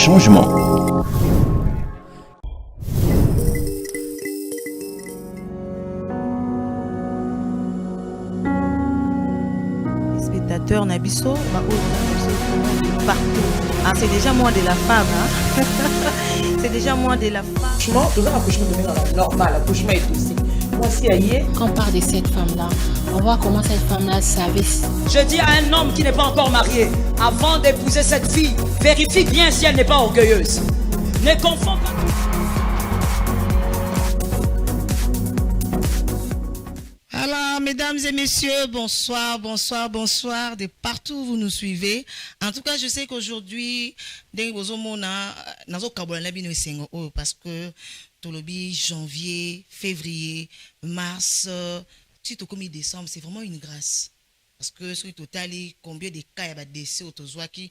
changement. Spectateurs Nabiso, partout. Ah, c'est déjà moins de la femme. Hein? C'est déjà moins de la femme. Franchement, tout un accouchement devient normal, l'accouchement est aussi. Moi, si ailleurs. Quand on parle de cette femme-là, on voit comment cette femme-là savait. Je dis à un homme qui n'est pas encore marié, avant d'épouser cette fille, vérifie bien si elle n'est pas orgueilleuse. Ne confonds pas. Alors, mesdames et messieurs, bonsoir, bonsoir, bonsoir, de partout où vous nous suivez. En tout cas, je sais qu'aujourd'hui, parce que Tolobi, janvier, février, mars, comme décembre, c'est vraiment une grâce. Parce que sur le total, combien de cas il y a décès au Tozwaki,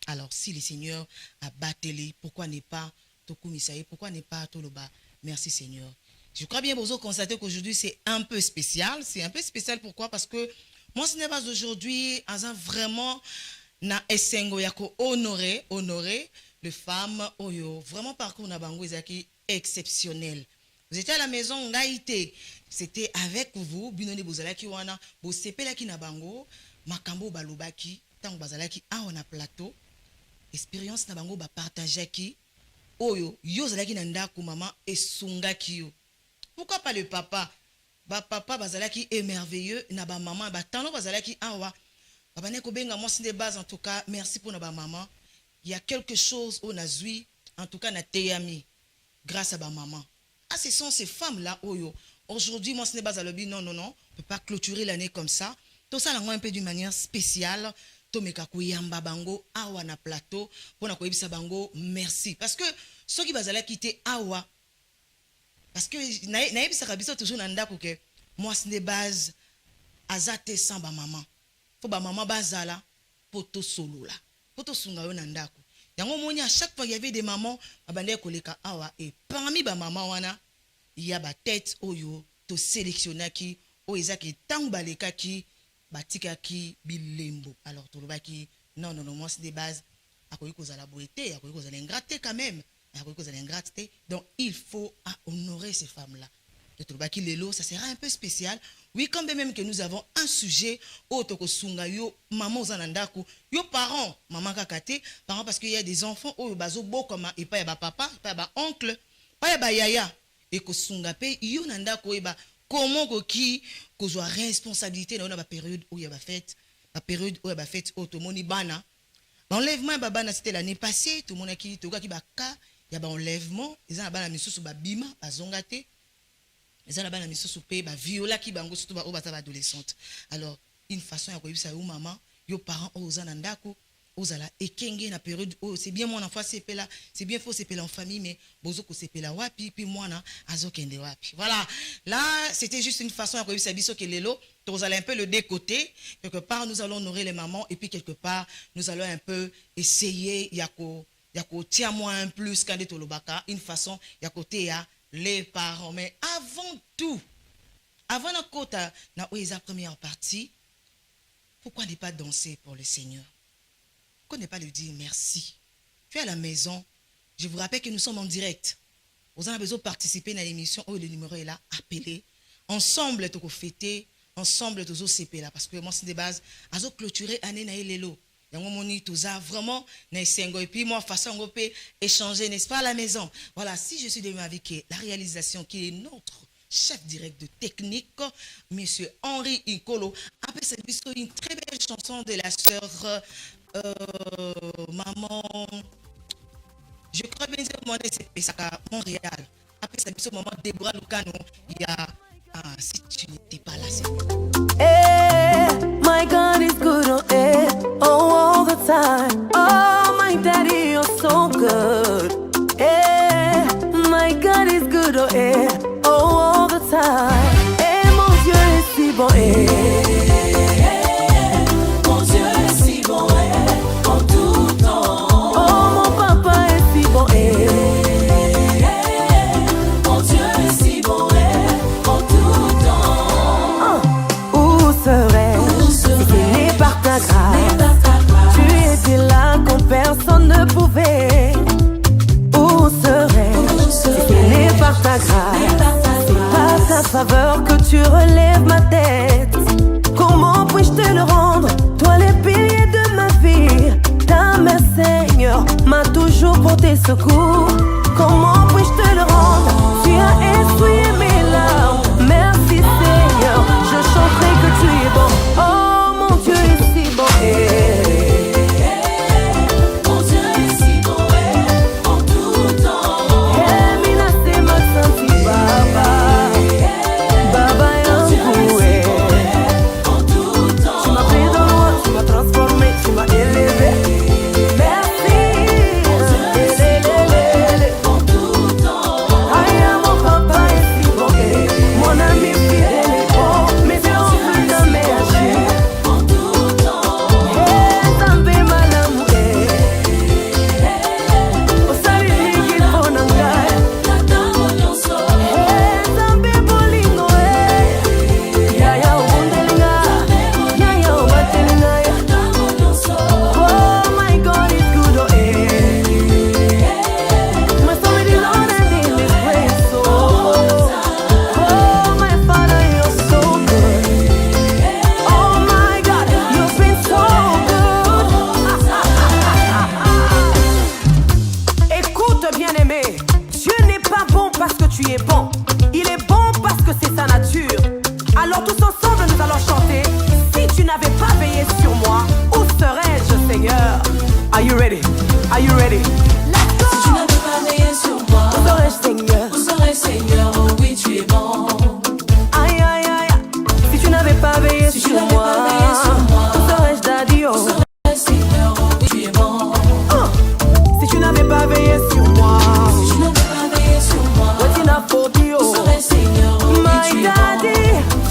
alors, si le Seigneur a battu, pourquoi n'est pas Tokumisaï, pourquoi n'est pas Toloba? Merci Seigneur. Je crois bien que vous constatez qu'aujourd'hui, c'est un peu spécial. C'est un peu spécial, pourquoi? Parce que moi, ce n'est pas aujourd'hui, vraiment, na esengo yako honorer les femmes, vraiment parcours na bango ezaki exceptionnel. Vous étiez à la maison, ngaïté, c'était avec vous, binone bozalaki wana, bo sepelaki na bango, makambo balobaki, tango bazalaki na plateau, expérience na bango ba partageaki, yo zalaki na ndako maman esungaki yo. Pourquoi pas le papa? Papa bazalaki émerveilleux, na ba maman, tano bazalaki awa. Papa neko benga moi de base en tout cas, merci pour na ba maman. Il y a quelque chose au nazui, en tout cas na teyami, grâce à ba maman. Ah, ce sont ces femmes-là, aujourd'hui, moi, ce n'est pas à l'objet, non, on ne peut pas clôturer l'année comme ça. Tout ça, un peu d'une manière spéciale. Tomekaku yamba bango, awa na plateau, pour na koyebisa bango, merci. Parce que ceux qui bazala quitter awa, parce que naïbisa kabiso toujours nanda que moi, ce n'est pas azate sans ba maman. Faut ba maman bazala, poto solo là, poto sunga yo nanda ko. À chaque fois il y avait des mamans et parmi les mamans il y a des têtes oyo to sélectionnaki o ezaki tangu baleka ki batika ki bilembo. Alors to lobaki non moi c'est des bases à quoi cause à la beauté à quoi cause à l'ingratité quand même à quoi cause à l'ingratité. Donc il faut honorer ces femmes là. De Tolobaki Lelo, ça sera un peu spécial. Oui, quand même que nous avons un sujet, Otoko Sunga, yo, maman Zanandaku, yo parents, maman Kakate, parents parce qu'il y a des enfants, oh, bazo bokoma, et pas yaba papa, pas yaba oncle, pas yaba yaya, et ko Sunga pe, yo Nandako, et ba, comment qui, qu'on soit responsabilité dans la période où il y a fête, la période où il y a fête, Otomoni Bana. L'enlèvement, babana, c'était l'année passée, tout le monde qui, tout le qui baka, il y a enlèvement, ils ont la bana, mais sous babima, bazongate. Les enfants na miso soupé ba viola ki bango surtout ba obata adolescente. Alors une façon ya koyebisa yo maman yo parents ozana ndako ozala ekenge na période c'est bien mon enfant c'est là c'est bien faut c'est en famille mais bozo ko c'est là wapi puis moi na azokende wapi. Voilà, là c'était juste une façon ya koyebisa biso ke lelo to allons un peu le décoter quelque part nous allons honorer les mamans et puis quelque part nous allons un peu essayer yako tiens moi un plus quand de lobaka une façon ya côté ya les parents. Mais avant tout, avant la côte, la première partie, pourquoi ne pas danser pour le Seigneur? Pourquoi ne pas lui dire merci? Tu es à la maison, je vous rappelle que nous sommes en direct. Vous avez besoin de participer à l'émission où le numéro est là, appelez. Ensemble, tu fêter, ensemble, tu CP là, parce que moi, c'est des bases, à clôturer année na lelo. Vraiment, et puis moi, façon on peut échanger, n'est-ce pas, à la maison. Voilà, si je suis demain avec la réalisation qui est notre chef direct de technique, monsieur Henri Incolo, après c'est une très belle chanson de la sœur maman, je crois bien que c'est à Montréal. Après c'est maman Déborah Lucano, il y a, si tu n'étais pas là, c'est hey, my God is good, all the time. Oh, my daddy, you're so good. Hey, my God is good, all the time. Hey, mon Dieu est si bon, mon Dieu est si bon, en tout temps. Oh, mon papa est si bon, mon Dieu est si bon, en tout temps. Où serais-je si ce n'est par ta grâce? Tu étais là quand m'a toujours porté secours. Comment puis-je te le rendre? Tu as essuyé mes larmes. Merci Seigneur, je chanterai que tu es bon. Oh mon Dieu est si bon. Mon Dieu est si bon, en tout temps. Mina se ma santi Baba. Baba yangu En tout temps. tu m'as pris dans loin, tu m'as transformé, tu m'as élevé. Merci. En tout temps. Aïe, mon papa est si bon. Mon ami fidèle est bon. Mes yeux ont vu dans mes haches. En tout temps. Zambe malamu osali mingi mpona ngai. Ntango nyonso. Zambe bolingo yaya obundeli ngai, yaya obateli ngai. Ntango nyonso. Oh my God is good, oh my soul is on and in this place, oh my Father, you're so good. Oh my God, you've been so good. Écoute bien-aimé, Dieu n'est pas bon parce que tu es bon. Il est bon parce que c'est sa nature. Alors tous ensemble nous allons chanter. Si tu n'avais pas veillé sur moi, où serais-je, Seigneur? Are you ready? Are you ready? Let's go! Si tu n'avais pas veillé sur moi, Où serais-je, Seigneur? où serais Seigneur? Oh oui, tu es bon. Aïe, aïe, aïe. Si tu n'avais pas veillé Si tu sur n'avais moi, pas veillé sur moi, où serais-je, Daddy? Oh. Seigneur, oh oui, tu es bon. Si tu n'avais pas veillé sur moi, Si tu n'avais pas veillé sur moi, what in a for you? où serais Seigneur? Oh oui, My tu es bon. daddy,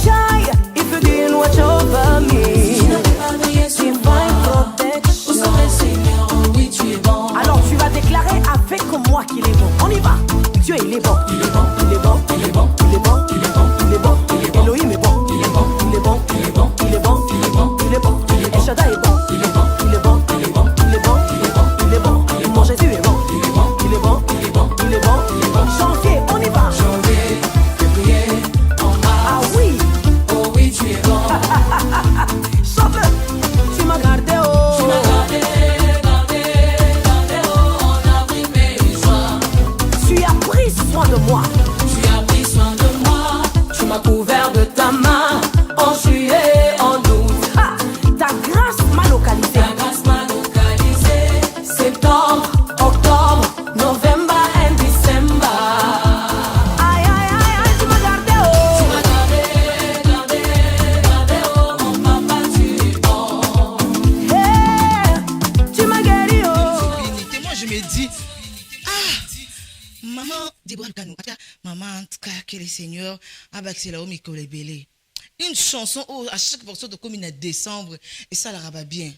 child, if you didn't watch over Si tu me, n'avais pas veillé sur divine moi, où protection. serais Seigneur? Oh oui, tu es bon. Alors tu vas déclarer avec moi qu'il est bon. On y va. Dieu il est bon. Il est bon. Il est bon. Il est bon. Il est bon. Il est bon. Il est bon. Il est bon. Elohim est bon. Il est bon. Il est bon. Il est bon. Il est bon. Il est bon. Il est bon. El Shaddai est bon. Il est bon. Il est bon. Il est bon. Il est bon. Il est bon. Il est bon. Mon Jésus est bon. Il est bon. Il est bon. Il est bon. Il est bon. Il est bon. Janvier, on y va. Janvier, février, en Ah mars, oui. oh oui, tu es bon. Chante. Tu m'as gardé oh. Tu m'as gardé, oh, en avril, mai et juin. Tu as pris soin de moi. Tu as pris soin de moi. Tu m'as couvert de ta main en juillet, en août. Ah, ta grâce m'a localisé. Ta grâce m'a localisé. Septembre, octobre, novembre and December. Aïe, aïe, aïe, aïe, tu m'as gardé, Tu oh. m'as gardé, oh, mon papa, tu es bon. Hey, tu m'as guéri, oh. Bénité. Moi, je me dis, maman, Déborah Lukanou, maman, en tout cas, que le Seigneur a baxé la homme qui belé. Une chanson où à chaque portion de commune à décembre, et ça la rabat bien.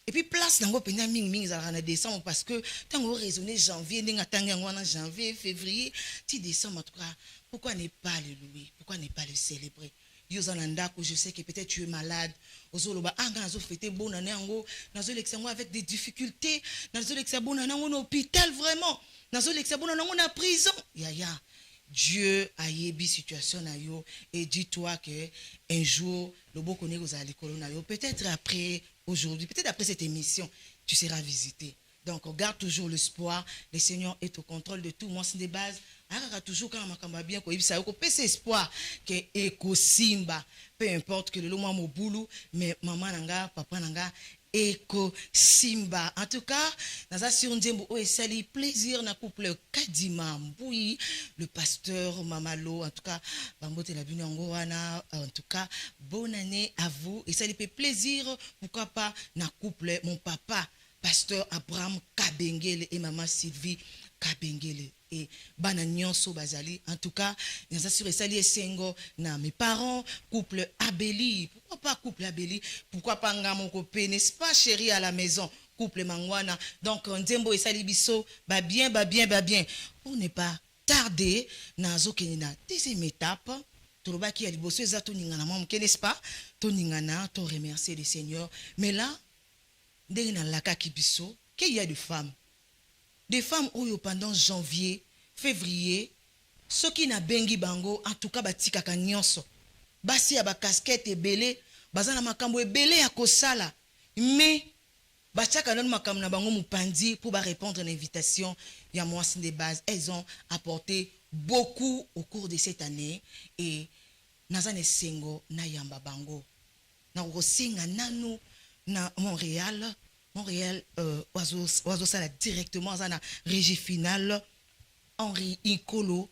Et puis place dans le pays ming ming ça en décembre parce que tant on raisonner janvier n'enga tanga en janvier février ti décembre en tout cas pourquoi ne pas le louer, pourquoi ne pas le célébrer? Yozananda que je sais que peut-être tu es malade ozoloba anga nazo fêter bonne année ngo nazo l'examen avec des difficultés nazo l'examen bonne année en hôpital vraiment nazo l'examen bonne année en prison ya Dieu a yebi situation na yo et dis-toi que un jour le beau connaît aux alikolo na yo peut-être après aujourd'hui peut-être après cette émission tu seras visité. Donc garde toujours l'espoir, le Seigneur est au contrôle de tout. Moi c'est des bases toujours quand makamba bien ko ibisa ko pese espoir que eko simba peu importe que le moi mo boulou mais maman nanga papa nanga eko simba. En tout cas naza sur nzembo o esali plaisir na couple Kadima Mboui le pasteur Mamalo. En tout cas bambote la bino ngo wana. En tout cas bonne année à vous et ça lui fait plaisir pourquoi pas na couple mon papa pasteur Abraham Kabengele et maman Sylvie Kabengele et bana nyonso bazali. En tout cas naza sur esali esengo na mes parents couple Abeli. Pourquoi pas couple Abeli? Pourquoi pas nga mon copain n'est-ce pas chérie à la maison couple Mangwana. Donc nzembo esali biso ba bien pour ne pas tarder nazo kenina deuxième étape toloba ki ya liboso eza to ningana mwa moke n'est-ce pas to ningana to remercier le Seigneur mais là ndenge na laka ki biso qu'il y a des femmes oyo pendant janvier février ceux qui na bengi bango en tout cas batika ka nyonso basi ya ba casquette ebele bazana makambo ebele ya kosala mais bachaka nanu makambo na bango mupandi pour répondre à l'invitation ya mwasi de base. Elles ont apporté beaucoup au cours de cette année et nazane sengo na yamba bango na rosinga nanu na Montréal oiseau ça directement dans la régie finale Henri Incolo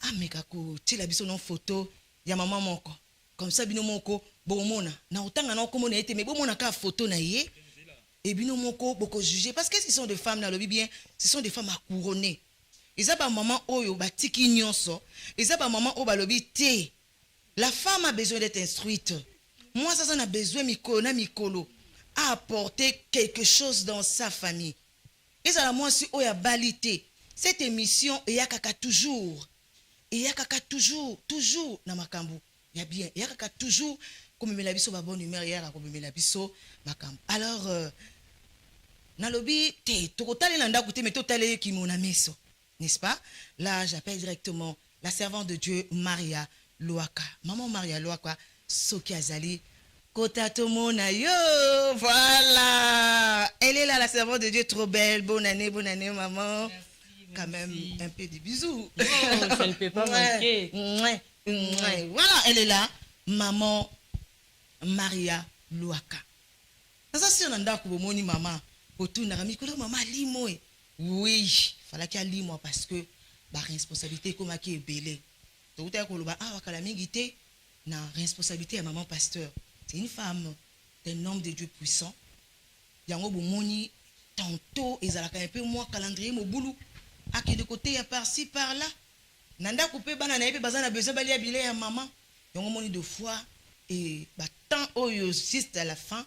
ameka ko tila biso non photo ya maman moko comme ça bino moko bomona na otanga na komona ete mais bomona ka photo na ye et bino moko boko juger parce que ce sont des femmes na lobi bien, ce sont des femmes à couronner. Et ça ba maman oyo batiki nyonso, et ça ba maman o ba lobi te. La femme a besoin d'être instruite. Moi ça a besoin mikolo à apporter quelque chose dans sa famille. Et ça la moi si oya balité. Cette émission et yakaka toujours. Et yakaka toujours na makambu. Ya bien, yakaka toujours comme me la biso ba bonne humeur ya comme me la biso makambu. Alors nalobi te tokotale na ndako te mais totale ki mona meso, n'est-ce pas? Là j'appelle directement la servante de Dieu Maria Loaka. Maman Maria Loaka soki azali kota to mona yo. Voilà, elle est là, la servante de Dieu, trop belle. Bonne année maman. Merci. Quand même un peu de bisous. Oh, ça ne peut pas manquer. Voilà, elle est là, maman Maria Loaka. Ça c'est un endroit où moni maman autour na rami kolo maman limo. Oui, fallait qu'il limo parce que la responsabilité comme qui est belé. Tout à coup ba ah wakala mingité na responsabilité à maman pasteur. C'est une femme, un homme de Dieu puissant. Yango bo moni tantôt ezalaka un peu moins calendrier mo boulou. À qui de côté à par-ci par-là. Nanda coupé bana na yebe bazana besoin balia bilé à maman. Yango moni deux fois et bah tant oyo juste à la fin.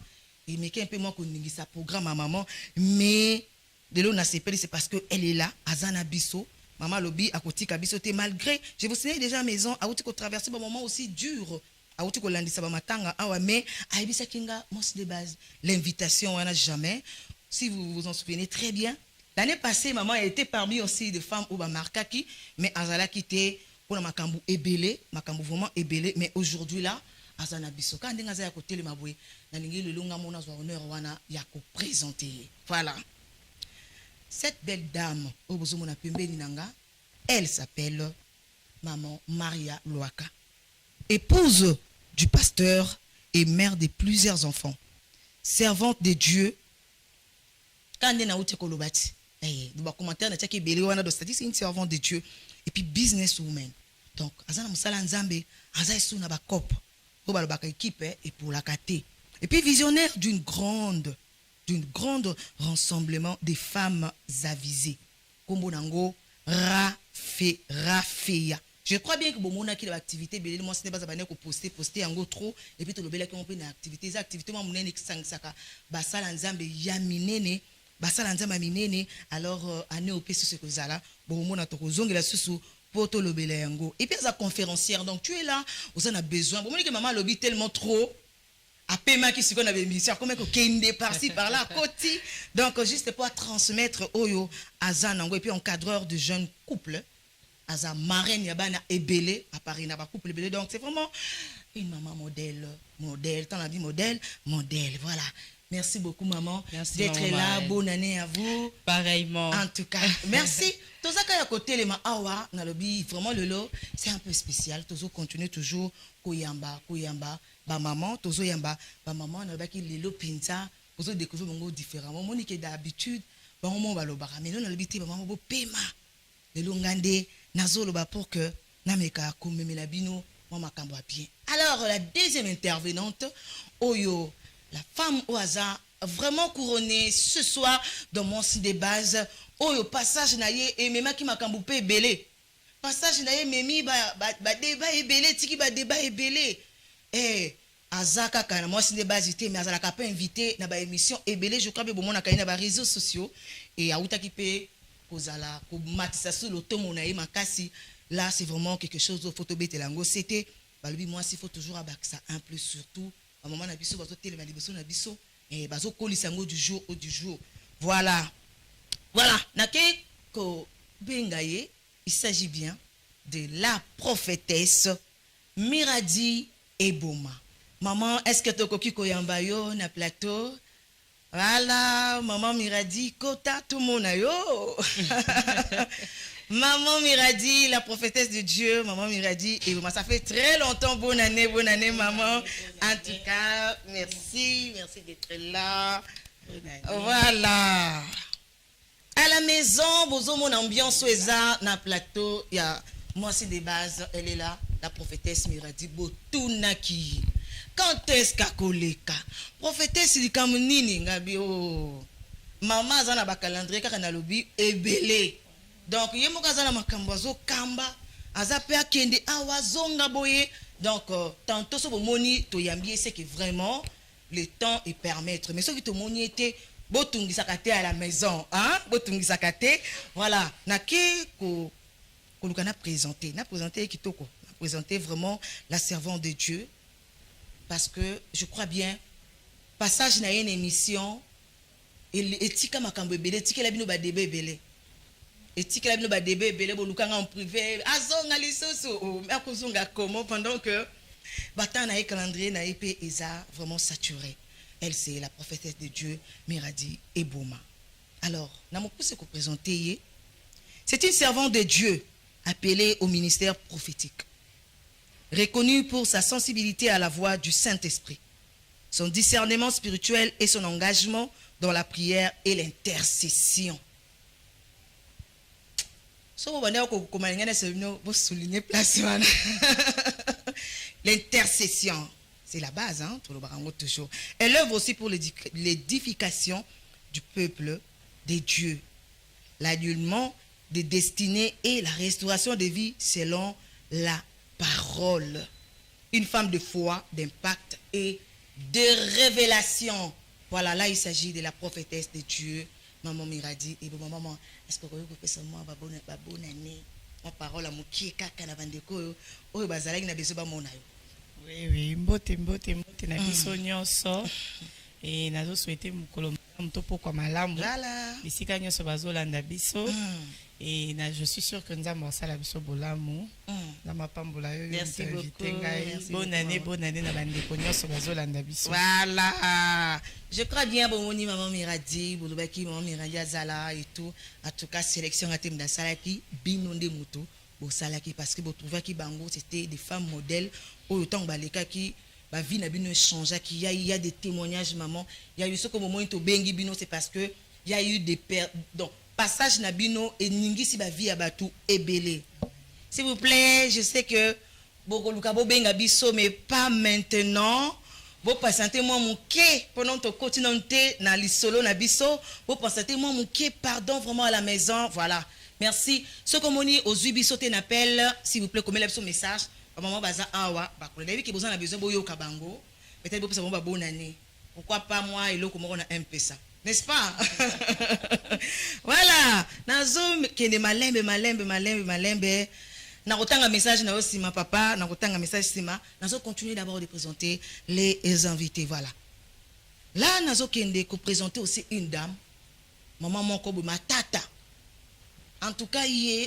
Et mais un peu moins qu'on sa programme à maman mais de l'eau n'a c'est parce que elle est là azana biso maman lobby à côté kabiso te malgré je vous signale déjà à maison à outi ko traverser un moment aussi dur à outi ko landisa ba matanga awa mais aibisa kinga mos de base l'invitation on n'a jamais si vous vous en souvenez très bien l'année passée maman était parmi aussi des femmes au ba markaki mais azala quitté pour makambu ebelé makambu vraiment ebelé mais aujourd'hui là azana biso quand ndinga za ya côté le mabwe na lingi le longa mona zo honneur wana ya ko présenter. Voilà, cette belle dame au bozo na pembeni nanga, elle s'appelle maman Maria Loaka, épouse du pasteur et mère de plusieurs enfants, servante de Dieu. Quand na uti kolobati dans commentaire na tchaki belé wana do c'est une servante de Dieu et puis businesswoman. Donc azana musala nzambe azai suna ba cop pour la équipe et pour la KT. Et puis visionnaire d'une grande rassemblement des femmes avisées. Kombo nango Rafeya. Je crois bien que bon mona qui l'activité belé moi ce n'est pas abonné ko poster yango trop et puis to lobela ki on peut une activité les activités moi munene ki saka basala nzambe ya minene basala nzambe minene alors année au sur ce que ça là bon mona to kozongela susu poto lobela yango et puis sa conférencière donc tu es là on a besoin bon que maman lobby tellement trop à paiement qui se qu'on avait mis comme que kende par-ci par-là côté donc juste pour transmettre oyo azanango et puis encadreur de jeunes couples aza marraine yabana ebelé à Paris na ba couple ebelé donc c'est vraiment une maman modèle tant la vie modèle voilà. Merci beaucoup maman d'être là. Bonne année à vous. Pareillement. En tout cas, merci. Tozaka ya côté les ma awa na lobi vraiment le lot, c'est un peu spécial. Tozo continue toujours koyamba ba maman tozo yamba ba maman na ba ki lelo pinza tozo découvrir mongo différemment. Monique d'habitude ba maman ba lobara mais non na lobi te ba maman bo pema. Lelo ngande nazo loba pour que na meka komemela bino moi makambo bien. Alors la deuxième intervenante oyo la femme au hasard vraiment couronnée ce soir dans mon site de base. Oh, passage naye et même qui m'a camboupé belé. Passage naye memi ba débat et belé, tiki ba débat et belé. Eh, azaka kana moi site de base était mais azala pas invité na ba émission et belé je crois que bon mon na ba réseaux sociaux et auta qui peut kozala ko matisa sur l'automo naye makasi là c'est vraiment quelque chose de photo bête lango c'était balobi moi s'il faut toujours abac ça un plus surtout à moment na biso bazo télé liboso na biso et bazo kolisa ngo du jour au du jour. Voilà nake ko bengaye il s'agit bien de la prophétesse Miradi Eboma. Maman, est-ce que tu koki koyamba yo na plateau Voilà, maman Miradi, Kota, tout le monde a yo. Maman Miradi, la prophétesse de Dieu, maman Miradi, et ça fait très longtemps, bonne année, maman. En tout cas, merci d'être là. Voilà. À la maison, bozo mon ambiance oeza na plateau, il y a moi c'est des bases, elle est là, la prophétesse Miradi Botunaki. Quand est-ce qu'a koleka? Prophétesse likamunini ngabi oh. Maman zana ba calendrier kaka na lobi ebele. Donc yemo kazana makambo zo kamba, azape akende awazonga boye. Donc tantôt so bomoni to yambi c'est que vraiment le temps est permettre. Mais ce qui te moni était botungi sakate à la maison, hein? Botungi sakate, voilà. Na ke ko lukana présenter, na présenter kitoko, na présenter vraiment la servante de Dieu. Parce que je crois bien, passage na une émission, et tika makambo ebele, tika la bino ba débat ebele. Et tika la bino ba débat ebele, bo lukanga en privé, azonga lisoso, o akozonga comment pendant que batan na calendrier na épée Eza vraiment saturé. Elle c'est la prophétesse de Dieu, Miradi Ebouma. Alors, na mo pousse ko présenter, c'est une servante de Dieu appelée au ministère prophétique. Reconnue pour sa sensibilité à la voix du Saint-Esprit, son discernement spirituel et son engagement dans la prière et l'intercession. L'intercession, c'est la base, hein, toujours. Elle œuvre aussi pour l'édification du peuple des dieux, l'annulement des destinées et la restauration des vies selon la parole. Une femme de foi, d'impact et de révélation. Voilà, là il s'agit de la prophétesse de Dieu, maman Miradi. Et bon, maman, est-ce que vous pouvez faire moi bonne année? Ma parole à mon qui kaka na bandeko o bazalaki na beso ba mona yo. Oui, mbote na biso nyonso. Et nazo souhaiter mukolo mto poko malamu. Voilà. Bisika nyonso bazolanda biso. Et je suis sûr que nous avons ça la biso bolamu. Merci beaucoup. Bonne année na bandeko nyonso bazolanda biso. Voilà. Je crois bien bon moni maman Miradi, bolobaki maman Miradi azala et tout. En tout cas sélection à thème salaki binonde moto bo salaki parce que bo trouva ki bango c'était des femmes modèles au temps baleka ki ba vie na bino changer qui il y a des témoignages maman, il y a eu ce que moment to bengi bino c'est parce que il y a eu des donc passage nabino et ningisi ba vie abatu ebele. S'il vous plaît, je sais que boko lukabo benga biso mais pas maintenant. Vous présentez moi mon quai pendant ton continenté na lisolo na biso. Vous présentez moi mon quai pardon vraiment à la maison. Voilà. Merci. Ce que moni aux biso te n'appelle s'il vous plaît comme le message. Maman baza awa ba ko lebi ki besoin na besoin boyo kabango. Peut-être vous pouvez ba bonne année. Pourquoi pas moi et l'autre comment on a un peu ça. N'est-ce pas? Voilà. Nazo kende malembe. Na kotanga message na osima papa, na kotanga message sima, nazo continuer d'abord de présenter les invités, voilà. Là nazo kende ko présenter aussi une dame, maman moko ma tata. En tout cas,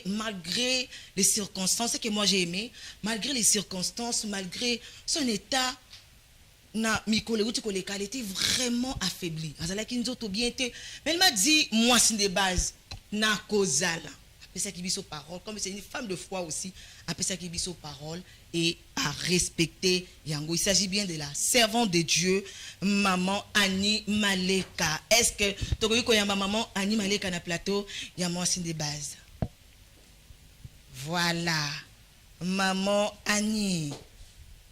malgré les circonstances que moi j'ai aimé, malgré les circonstances, malgré son état na mikole uti koleka, elle était vraiment affaiblie. Azala ki nzoto bien été, mais elle m'a dit moi c'est des bases na kozala. Après ça qui biso parole, comme c'est une femme de foi aussi, après ça qui biso parole et à respecter yango. Il s'agit bien de la servante de Dieu, maman Annie Maleka. Est-ce que tu connais maman Annie Maleka na plateau, il y a moi c'est des bases. Voilà. Maman Annie,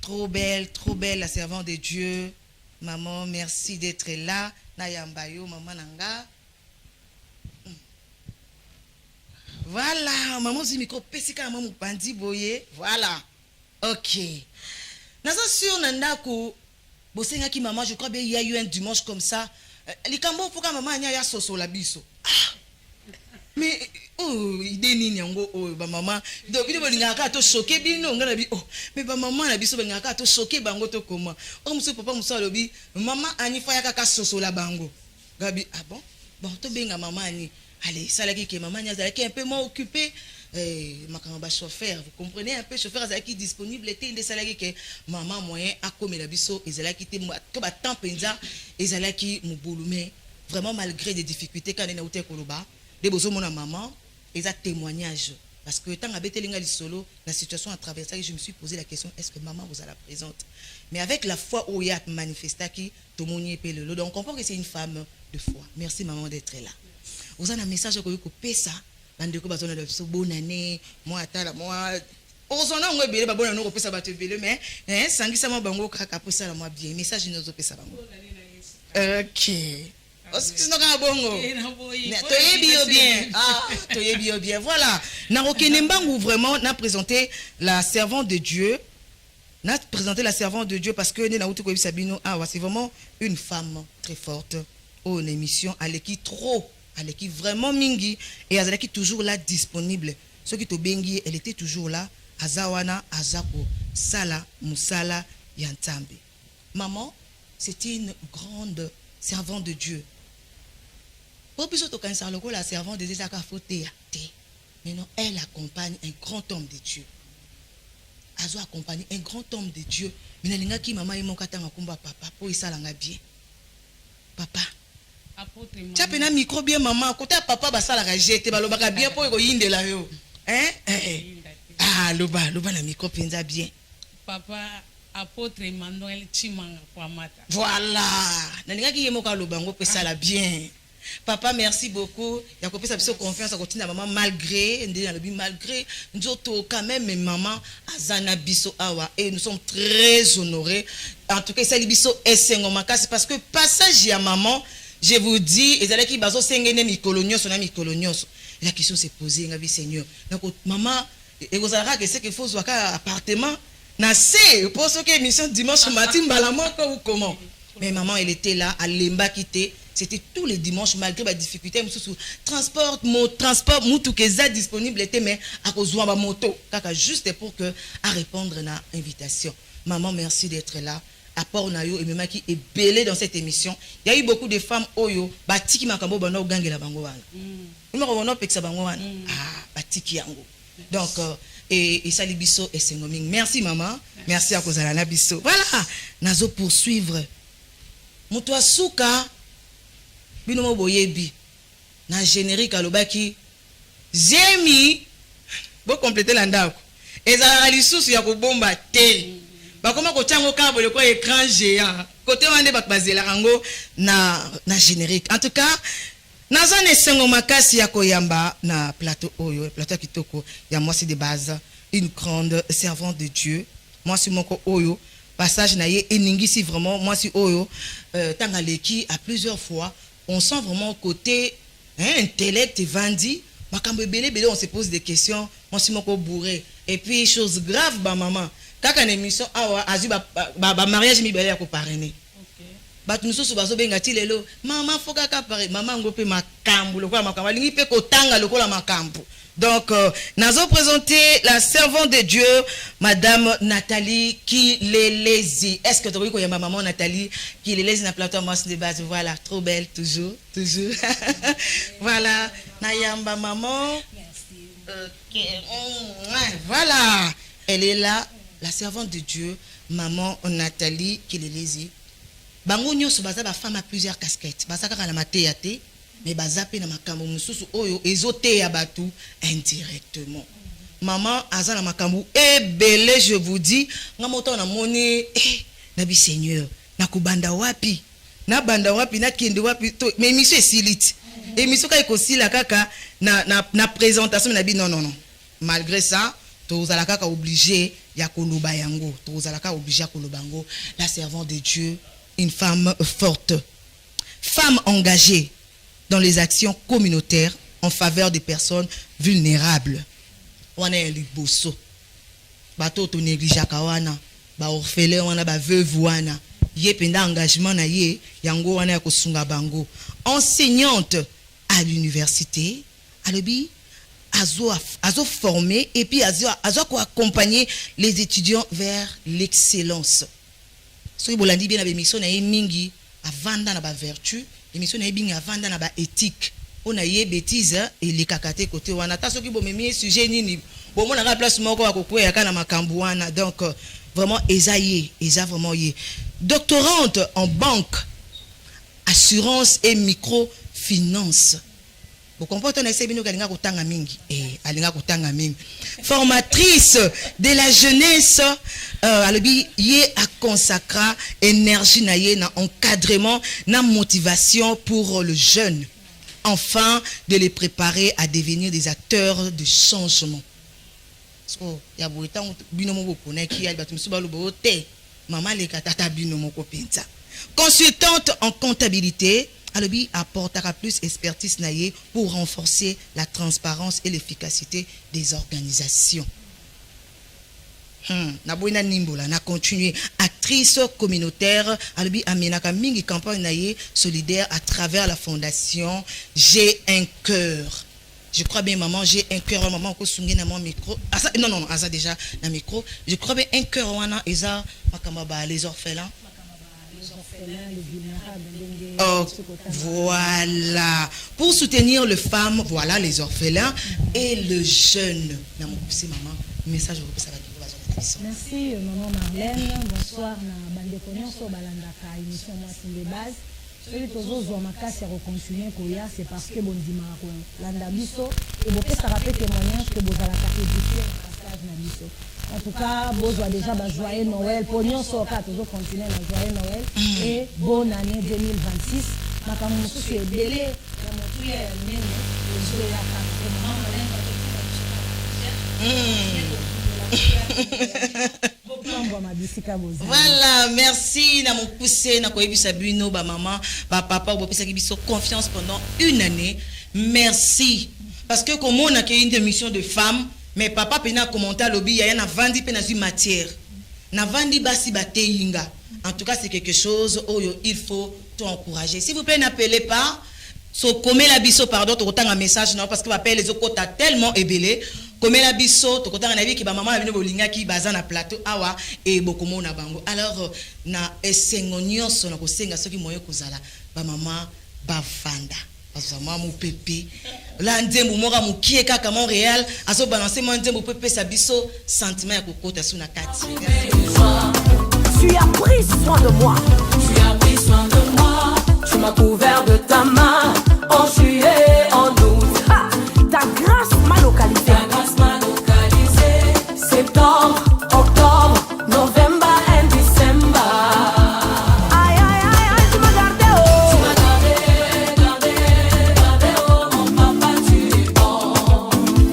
trop belle, la servante de Dieu. Maman, merci d'être là. Nayambayo, maman Nanga. Voilà, maman Zimiko pesika maman Pandi boye. Voilà. OK. Naza sur nandako bosenga ki maman, je crois bien il y a eu un dimanche comme ça. Likambo foka maman nya ya soso la biso. Mais oh, idée nini yango oh ba maman. Donc il bolinga ka to choquer bino ngana bi oh. Mais ba maman na biso benga ka to choquer bango to comment. Oh monsieur papa musa lobi, maman ani fa ya ka soso la bango. Gabi ah bon? Bon to benga maman ani. Allez, ça là qui maman est un peu moins occupée, ma chauffeur, vous comprenez un peu chauffeur qui est disponible, était des salariés que maman moyen a comme la biso, et là qui était que ba temps penza, et là qui mu boulume vraiment malgré des difficultés quand on est koloba des besoins mon maman et un témoignage parce que tant que linga solo la situation a traversé je me suis posé la question est-ce que maman vous a la présente mais avec la foi où il y a manifesté qui tout monde est le donc on comprend que c'est une femme de foi. Merci maman d'être là. Vous avez un message que vous coupez ça bandeko bazona de bonne année moi atala moi ozona ngwe bele babona no kopesa bato bele mais sangisa mo bango kaka posa la moi bien message nous opesa bango OK sinon ka bongo toyebi bien toyebi bien voilà na okenembangu vraiment n'a présenté la servante de Dieu n'a présenté la servante de Dieu parce que na utu ko bisabino c'est vraiment une femme très forte au émission aleki trop aleki vraiment mingi et azalaki toujours là disponible ce qui to bengi elle était toujours là azawana azako sala musala yantambe maman c'était une grande servante de Dieu pour plus to kanisa loko la servante de Dieu ça ka foté mais non elle accompagne un grand homme de Dieu azo accompagne un grand homme de Dieu mais linga ki maman yemokata ngakumba papa po isalanga bien papa tu pena micro bien maman côté papa basala ka jeter balobaka bien po ko yindela yo loba na micro penza bien papa apôtre Emmanuel Chimanga kwa mata voilà na linga ki yemoka lobango pesa la bien papa merci beaucoup ya ko pesa biso confiance à continuer maman malgré malgré nzoto quand même maman azana biso awa et nous sommes très honorés en tout cas ça biso esengo makasi parce que passage ya maman je vous dis ezalaki bazo sengene mikolonioso na mikolonioso la question s'est posée ngavi Seigneur donc maman et vous avez que c'est qu'il faut soit appartement na c'est pour ce que émission dimanche matin balamoko ou comment mais maman elle était là à Lemba quitté c'était tous les dimanches malgré la difficulté transport mutu keza disponible était mais à cause de moto kaka juste pour que à répondre na invitation maman merci d'être là apport na yo et même qui est belé dans cette émission il y a eu beaucoup de femmes oyo batiki makambo bana ogangela bango wana nous on peksa bango wana batiki yango donc et salibiso et sengoming merci maman merci à cause na biso voilà nazo poursuivre mutu asuka bino mo boyebi na générique alobaki zemi bo compléter la ndako ezala lisusu ya kobomba te bakoma ko tiango kabo le ko écran géant côté wande bakbazela rango na générique en tout cas nazane sengo makasi ya koyamba na plateau oyo plateau kitoko ya mwasi de base une grande servante de Dieu mwasi moko oyo passage na ye eningisi vraiment mwasi oyo tangaleki à plusieurs fois on sent vraiment côté intellect vandi makambo belé on se pose des questions moi si moko bourré et puis chose grave ba maman kaka na émission awa azu ba mariage mi belé ya ko parrainer ba tu so bazo benga ti lelo maman foka ka parrainer maman ngope makambo lokola makambo lingi pe ko tanga lokola makambo donc nazo présenter la servante de Dieu madame Nathalie Kilelezi. Est-ce que tu vois que maman Nathalie Kilelezi na plateau masse de base voilà trop belle toujours voilà nayamba maman merci voilà elle est là la servante de Dieu maman Nathalie Kilelezi bango nyoso baza ba femme à plusieurs casquettes baza kaka na mateyate mais bazape na makambo mususu oyo ezote ya batu indirectement maman azana makambo ebele je vous dis ngamoto na moni na bi Seigneur na kubanda wapi na banda wapi na kende wapi to mais émission esilite émission ka ekosila kaka na présentation na bi non malgré ça tozala kaka obligé ya koloba yango tozala kaka obligé ya koloba yango la servante de Dieu une femme forte femme engagée dans les actions communautaires en faveur des personnes vulnérables. On est liboso. Bato to négligaka wana, ba orphelin wana ba veuve wana. Ye penda engagement na ye, yango wana ya kosunga bango. Enseignante à l'université, alobi azo former et puis azo accompagner les étudiants vers l'excellence. So bolandi bien na émission na mingi avanda na ba vertu. Émission na binga vanda na ba éthique on a yé bêtise et les kakate côté wana ta soki bo memi sujet nini bo mona ka place moko ya kokwea kana makambu wana donc vraiment eza vraiment yé doctorante en banque assurance et microfinance. Vous comprenez, formatrice de la jeunesse, y a consacré énergie na encadrement, na motivation pour le jeune, afin de les préparer à devenir des acteurs de changement. Consultante en comptabilité, Alobi apportera plus expertise pour renforcer la transparence et l'efficacité des organisations. Naboina Nimbola, na continué. Actrice communautaire, Alobi amenaka mingi campagne solidaire à travers la fondation J'ai un cœur. Je crois bien, maman, j'ai un cœur, maman, ko sungi na mon micro. Non, asa déjà na micro. Je crois bien un cœur wana eza makamba les orphelins. Oh, voilà. Pour soutenir les femmes, voilà, les orphelins et le jeune. Merci, maman. Message au ça va. Merci, maman Marlène. Bonsoir, na bande konyoso balandaka émission moi c'est les bases. Celui qui ose ma casse et recontinuer koya, c'est parce que bon dimanche landa biso et bon ça rappelle témoignage que vous allez édifier passage na biso. En tout cas, besoin déjà de joyeux Noël. Pognon soka toujours continuer la joyeux Noël et bonne année 2026. Makamu c'est belé, la motuye nene, le jour la Voilà, merci na mon poussé na koyebisa bino ba maman, ba papa ou pesa ki biso confiance pendant une année. Merci parce que comme on a une émission de femmes, mais papa pena commenter à lobby ya na vandi pe na une matière. Na vandi basi bate yinga. En tout cas, c'est quelque chose où il faut t'encourager. S'il vous plaît, n'appelez pas. So comme la biso pardon, tu as un message non parce que appelle les autres tellement ébélé. Comme la biso, tu as un avis qui ba maman venu bolinga qui baza na plateau awa et beaucoup na bango. Alors na esengonyo so na kosenga soki moyo kozala ba maman ba fanda. Parce que maman mon pépé là ndembo mora mukie kaka Montréal aso balancer mon ndembo pépé sa biso sentiment ya kokota suna kati. Tu as pris soin de moi. Tu as pris soin de moi. Tu m'as couvert de ta main en juillet, en août. Ah, ta grâce m'a localisé. Ta grâce m'a localisé. Septembre, octobre, novembre and December. Aïe, aïe, aïe, aïe, tu m'as gardé, oh. Tu m'as gardé, oh. Mon papa, tu es bon.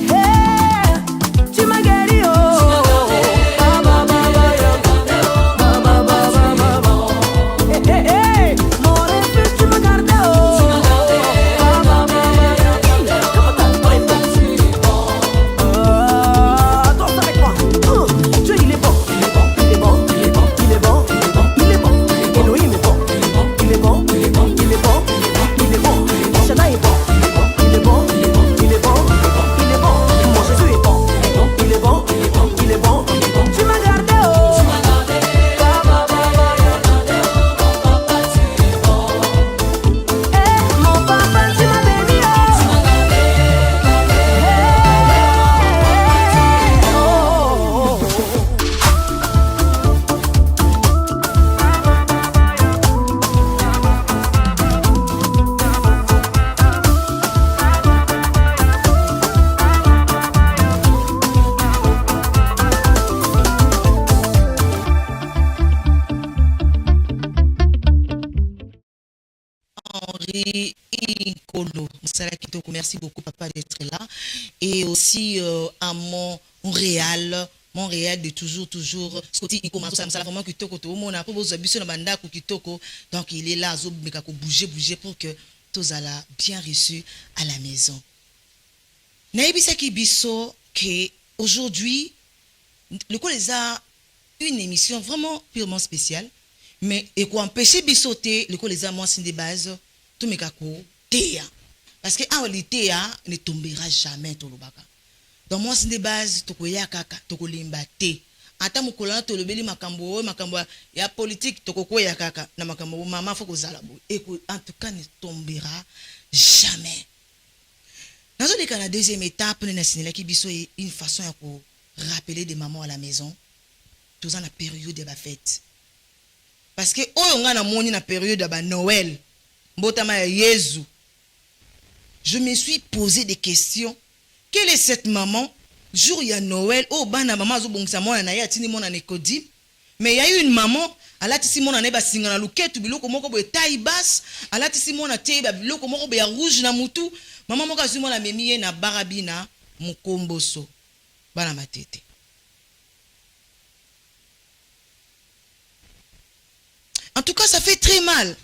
Hey, tu m'as guéri, oh. Merci beaucoup papa d'être là et aussi à Montréal de toujours vraiment kitoko to mona po bozo biso na banda ko kitoko donc il est là zo meka ko bouger pour que tous ala bien reçu à la maison. Naibisa ki biso que aujourd'hui le coup les a une émission vraiment purement spéciale mais et quoi empêcher bisoter le coup les a moi c'est des bases tout meka ko téa. Parce que en réalité, ne tombera jamais tout le baka. Donc moi c'est des bases, to koya kaka, to kolimbate. Ata mukolana to lobeli makambo ya politique to koya kaka na makambo maman faut kozala bo. Et en tout cas ne tombera jamais. Dans le cas la deuxième étape, na sinela ki biso une façon à rappeler des mamans à la maison. Tous en la période de la fête. Parce que on a na moni na période de Noël. mbotama ya Yesu. Je me suis posé des questions. Quelle est cette maman? Jour il y a Noël, oh bana maman zo bongisa mwana na ye atini mwana Nicodime. Mais il y a eu une maman, alatisi mwana na ba singana luketu biloko moko boye taille basse, alatisi mwana te ba biloko moko boye rouge na mutu. Maman moko azui mwana memi ye na barabina mukomboso. Bana matete. En tout cas, ça fait très mal.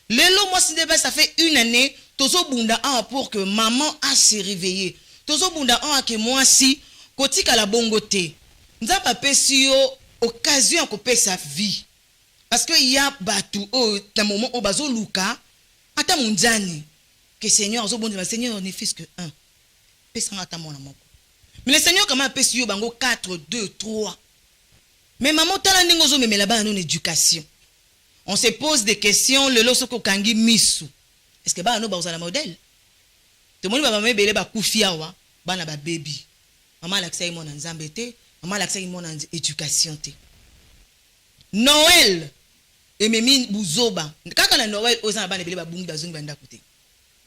Lelo moi ça fait une année, tozo bunda an pour que maman a se réveillé. Tozo bunda an que moi si kotika la bongote. Nza pa pesi yo occasion ko pe sa vie. Parce que il y a batu au dans moment au bazo luka ata munjani que Seigneur zo bunda Seigneur ne fils que un. Pesa ata mona moko. Mais le Seigneur comment pesi yo bango 4 2 3. Mais maman tala ndingo zo memela ba non éducation. On se pose des questions, le losoko kangi misu. Est-ce que ba no ba uzala modèle? Te moni ba mama bele ba kufiawa, ba na ba baby. Maman laksa imona nzambe te, maman laksa imona éducation te. Noël et memi buzoba. Kaka na Noël ozana ba bele ba bungi bazungi banda kote.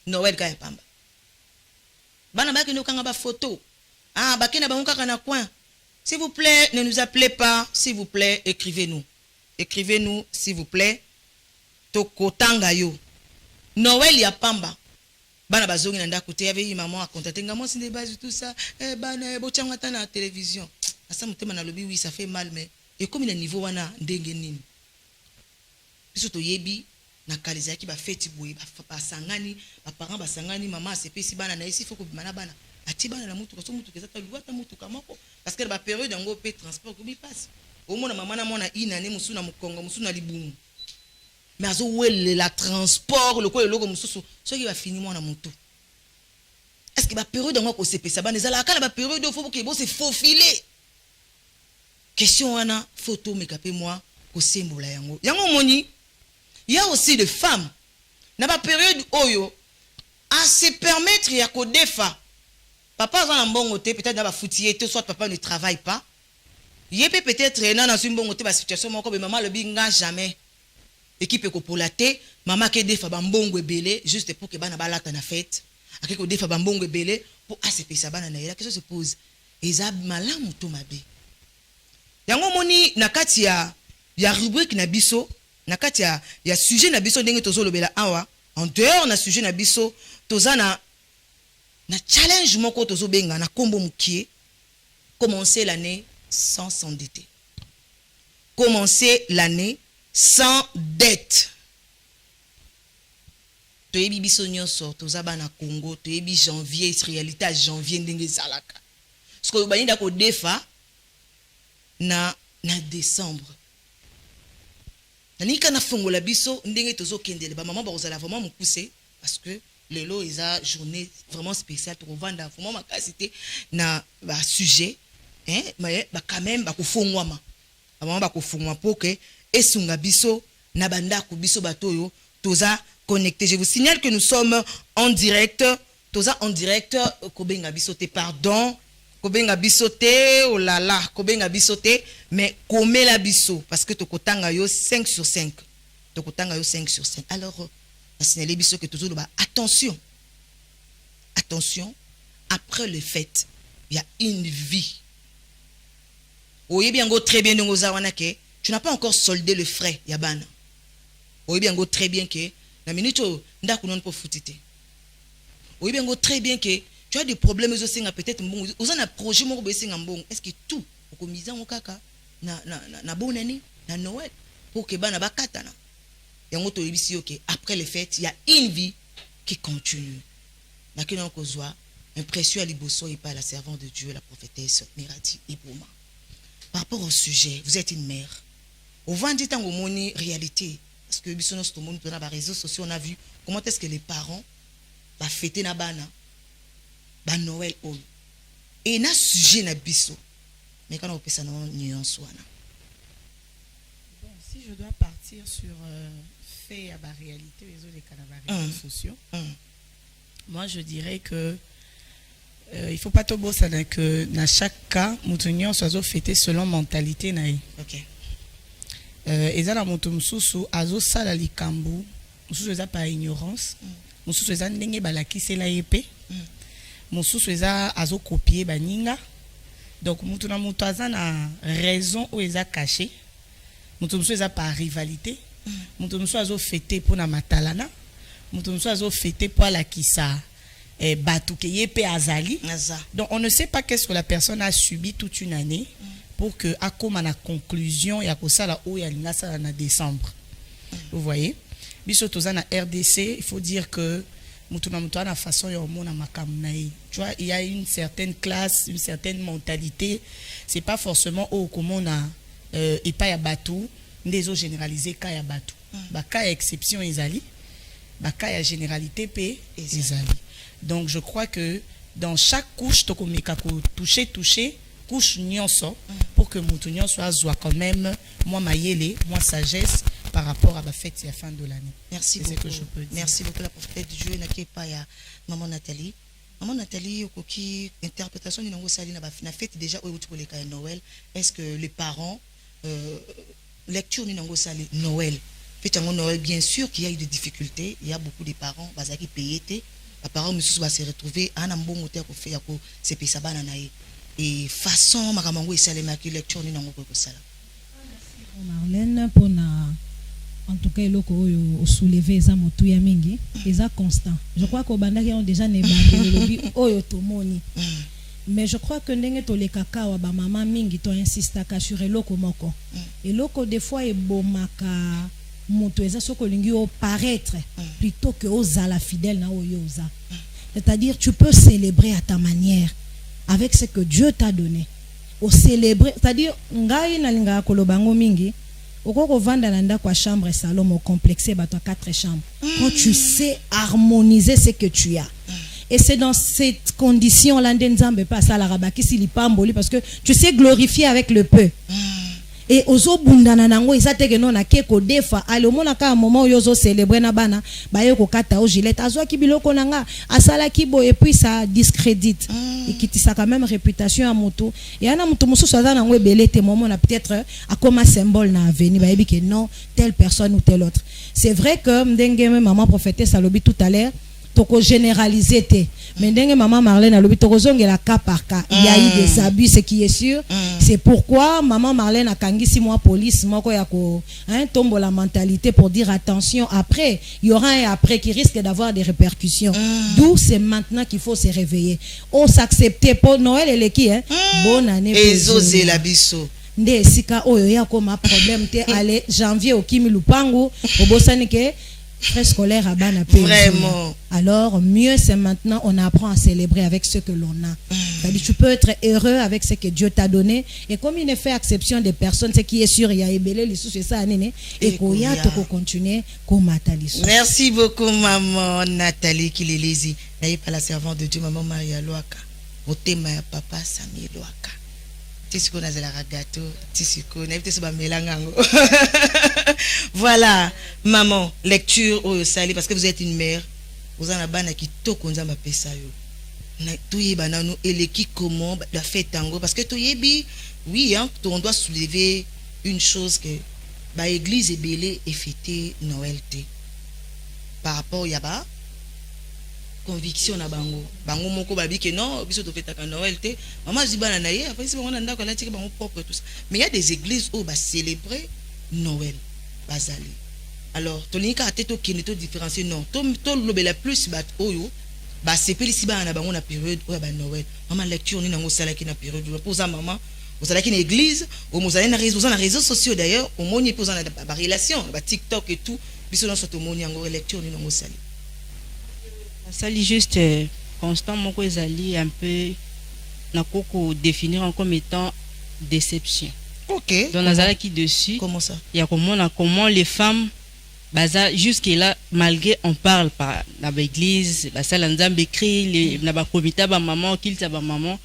Noël ka pamba. Bana ba kino kanga ba photo. Ah ba kina ba kaka na coin. S'il vous plaît, ne nous appelez pas, s'il vous plaît, écrivez-nous. Écrivez-nous, s'il vous plaît. Toko tangayo. Noël ya pamba. Bana bazongi nanda kote avait maman a contacté ngamo c'est des bases tout ça. Eh bana bo tianga ta na télévision. Asa mutema na lobi oui ça fait mal mais et comme il a niveau wana ndenge nini. Biso to yebi na kaliza ki ba feti boye ba sangani, ba parents ba sangani maman se pesi bana na ici faut que bana bana. Ati bana na mutu ko so mutu ke zata luata mutu kamako parce que ba période ngo pe transport ko bi passe. Au moins maman na mona inane musu na mukongo musu na libumu. Mais azo wele la transport le ko le logo mususu so qui va finir mon amonto. Est-ce que ba période ngo ko sepe ça ba nezala kala ba période faut que bo se faufiler. Question wana photo mekape moi ko sembola yango. Yango moni il y a aussi des femmes na ba période oyo à se permettre ya ko defa. Papa za na mbongo te peut-être na ba foutier te soit papa ne travaille pas. Yé peut-être na une bonne situation moko be maman le binga jamais équipe ko pour la té maman ke defa ba mbongo ebele juste pour que bana balata na fête akiko defa ba mbongo ebele pour ACP ça bana na ila question se pose ezab malamu to mabe yango moni na kati ya rubrique na biso na kati ya sujet na biso ndenge tozo lobela awa en dehors na sujet na biso toza na challenge moko tozo benga na kombo mukie commencer l'année sans s'endetter. Commencer l'année sans dette. Toyebi biso nyonso tozaba na Congo, toyebi janvier, réalité à janvier ndenge zalaka. Ce que bani dako defa na décembre. Nani kana fongola biso ndenge tozo kendele ba maman ba ozala vraiment me pousser parce que lelo eza journée vraiment spéciale pour vendre vraiment makasité na ba sujet. Mais quand même bakufungwama maman bakufungwa pour que esunga biso na banda ku biso batoyo toza connecté. Je vous signale que nous sommes en direct toza en direct kobenga biso te pardon kobenga biso te oh là là kobenga biso te mais komela biso parce que tokotanga yo 5 sur 5 tokotanga yo 5 sur 5 alors na signaler biso que tozo ba attention après le fait il y a une vie. Oui, bien go très bien que tu n'as pas encore soldé le frais yabana. Oui, bien go très bien que la minute ndaku non pour foutite. Oui, bien go très bien que tu as des problèmes aussi peut-être bon aux un projet mo be singa bon est-ce que tout au misa mo kaka na bonne année na Noël pour que bana bakatana. Yango to yebisi OK après les fêtes il y a une vie qui continue. Na kino ko zwa impression à liboso et pas la servante de Dieu la prophétesse Mirati Iboma. Par rapport au sujet, vous êtes une mère. Au vendit en moni réalité. Parce que biso nos monde dans les réseaux sociaux on a vu comment est-ce que les parents va fêter na bana ba Noël all. Et na sujet na biso. Mais quand on peut ça non nuance wana. Bon, si je dois partir sur fait à la réalité les réseaux sociaux. Moi je dirais que il ne faut pas tout ça que dans chaque cas, nous soit fêté selon mentalité. Ok. Et dans la moto mususu azo sala likambu mosusu eza par ignorance mosusu eza ndenge balakisela ye pe mosusu eza azokopie baninga. Donc mutu na mutu aza na raison oyo eza caché. Mutu mosusu eza par rivalité, mutu mosusu azofete mpo na matalana, mutu mosusu azofete mpo alakisa batu ke ye pe azali. Donc on ne sait pas qu'est-ce que la personne a subi toute une année pour que akoma na conclusion ya kosala oyo alinga sala na décembre. Vous voyez, biso toza na RDC, il faut dire que mutu na mutu na façon ya omona makambo na ye. Tu vois, il y a une certaine classe, une certaine mentalité. C'est pas forcément au komona et pas ya batu ndezo généraliser ka ya batu. Ba ka ya exception ezali, ba ka ya généralité pe ezali. Donc je crois que dans chaque couche tokomeka ko toucher couche nyonso pour que mutu nyonso azwa quand même moi mayele, moi sagesse par rapport à la fête et à la fin de l'année. Merci beaucoup. Que je peux dire. Merci beaucoup la prophète du Dieu n'a pas ya maman Nathalie. Maman Nathalie okoki interprétation ni nango sali na fête déjà au pour les cas Noël. Est-ce que les parents lecture ni nango sali Noël. Fête en Noël bien sûr qu'il y a eu des difficultés, il y a beaucoup de parents bazaki payé té. Les parents monsieur va se retrouver en un bon moteur pour faire ko c'est pesa bana naé. Et façon makamango isalema ki lecture ni nango ko sala. Marlène pour na en tout cas eloko oyo soulever eza motu ya mingi eza constant. Je crois qu'au bandaki on déjà ne bandeli lobi oyo tomoni. Mais je crois que ndenge to le kakao ba maman mingi to insistaka sur eloko moko. Eloko des fois e bomaka moto eza soko lingi o paraître plutôt que ozala fidèle na oyo oza. C'est-à-dire tu peux célébrer à ta manière avec ce que Dieu t'a donné. Au célébrer, c'est-à-dire ngai na linga kolobango mingi okoko vanda na ndako chambre salon au complexé bato 4 chambres. Quand tu sais harmoniser ce que tu as. Et c'est dans cette condition là ndenzambe pas ça la rabakisi lipamboli parce que tu sais glorifier avec le peu. Et ozo bundana nango isate ke nona keko defa ale omona ka moment yozo célébrer na bana baye ko kata o gilet azwa ki biloko nanga asala ki bo et puis ça discrédite et qui tisa quand même réputation à moto et ana moto mususu aza nango ebele te moment na peut-être a comme symbole na avenir bayebi que non telle personne ou telle autre. C'est vrai que ndenge maman prophétesse alobi tout à l'heure toko généraliser te mais ndenge maman Marlène alobi toko zongela cas par cas il y a eu des abus ce qui est sûr. C'est pourquoi maman Marlène a kangisi moi police moko ya ko tombe la mentalité pour dire attention après il y aura un après qui risque d'avoir des répercussions. D'où c'est maintenant qu'il faut se réveiller. On s'accepter pour Noël et les qui bonne année ezoze la biso nde sika oyo ya koma problème te aller janvier au kimi lupango obosani ke scolaire à Banapé. Vraiment. Alors, mieux c'est maintenant, on apprend à célébrer avec ce que l'on a. C'est-à-dire, tu peux être heureux avec ce que Dieu t'a donné. Et comme il ne fait exception des personnes, ce qui est sûr, il y a ébélé les sous, c'est ça, et qu'on y a tout continuer comme Nathalie. Merci beaucoup, maman Nathalie Kilelezi. N'ayez pas la servante de Dieu, maman Maria Loaka. Au thème, papa Sami Loaka. Tisiko na zela gâteau, tisiko na évité ba melangango. Voilà, maman, lecture au sali parce que vous êtes une mère. Vous en avez bana qui toko nzamba pesa yo. Na toye banano eleki comment la fête tango parce que toyebi oui hein, on doit soulever une chose que ba église ebele et fêter Noël té. Par rapport yaba conviction na bango moko babi que non biso to fêter Noël té maman zibana na ye après si on anda ko la tiki bango propre tout ça mais il y a des églises où ba célébrer Noël bazali alors tolinka ateto kineto différencier non to lobela plus bat oyo ba sepeli si ba na bango na période oyo ba Noël maman lecture ni nango sala ki na période pour ça maman vous allez qui une église ou vous allez na réseaux sociaux d'ailleurs au moni pour ça ba relation ba TikTok et tout biso non soto moni ngo lecture ni nango sali sali juste constant moko ezali un peu na koko définir en comme étant déception. OK. Donc nazala qui dessus. Comment ça? Il y a comment les femmes baza jusque là malgré on parle par la église, la salle nzambe crie les na ba komita ba maman kilta ba maman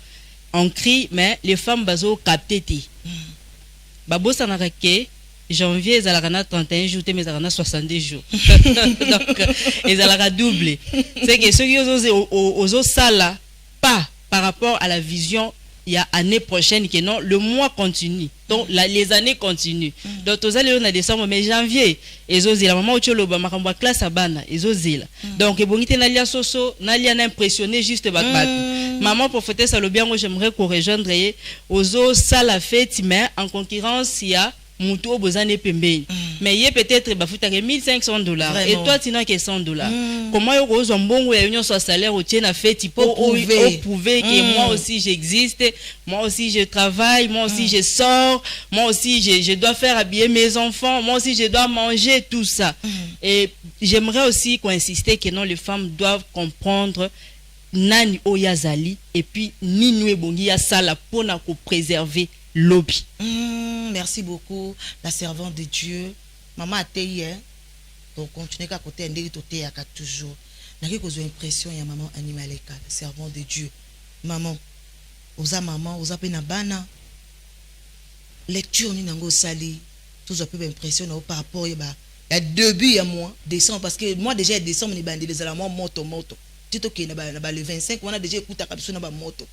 on crie mais les femmes bazo capter té. Ba bossa na ke janvier ezalaka na 31 jours mais ezalaka na 70 jours. Donc ezalaka double. C'est que ceux qui ozo sala pas par rapport à la vision il y a année prochaine que non, le mois continue. Donc les années continuent. Donc tous les on a décembre mais janvier ezozila maman ocholo ba makambo classe abana ezozila. Donc ebongite nalia soso nalia na impressionné juste bat. Maman prophétesse ça le bien moi j'aimerais qu'on rejoindre ozo ça la fête mais en concurrence il y a Moutou Bozane Pembe. Mais il peut-être bafuta que $1,500 et toi tu n'as que $100. Comment yo ko mbongo ya union soit salaire au tien na fait pour prouver que moi aussi j'existe, moi aussi je travaille, moi aussi je sors, moi aussi je dois faire habiller mes enfants, moi aussi je dois manger tout ça. Et j'aimerais aussi qu'on insiste que non les femmes doivent comprendre nani oyazali et puis ni nous ebongi ya sala pour na ko préserver lobby. Merci beaucoup, la servante de Dieu. Maman a été donc continuer à côté de côté toujours. N'a que cause impression ya maman animaleka, la servante de Dieu. Maman, oza pena bana. Lecture ni nango sali. Tout ça peut impressionner par rapport à début à moi décembre parce que moi déjà décembre ni bandi les alamans moto. Tito ke na ba le 25 on a déjà écouté kabiso na ba moto.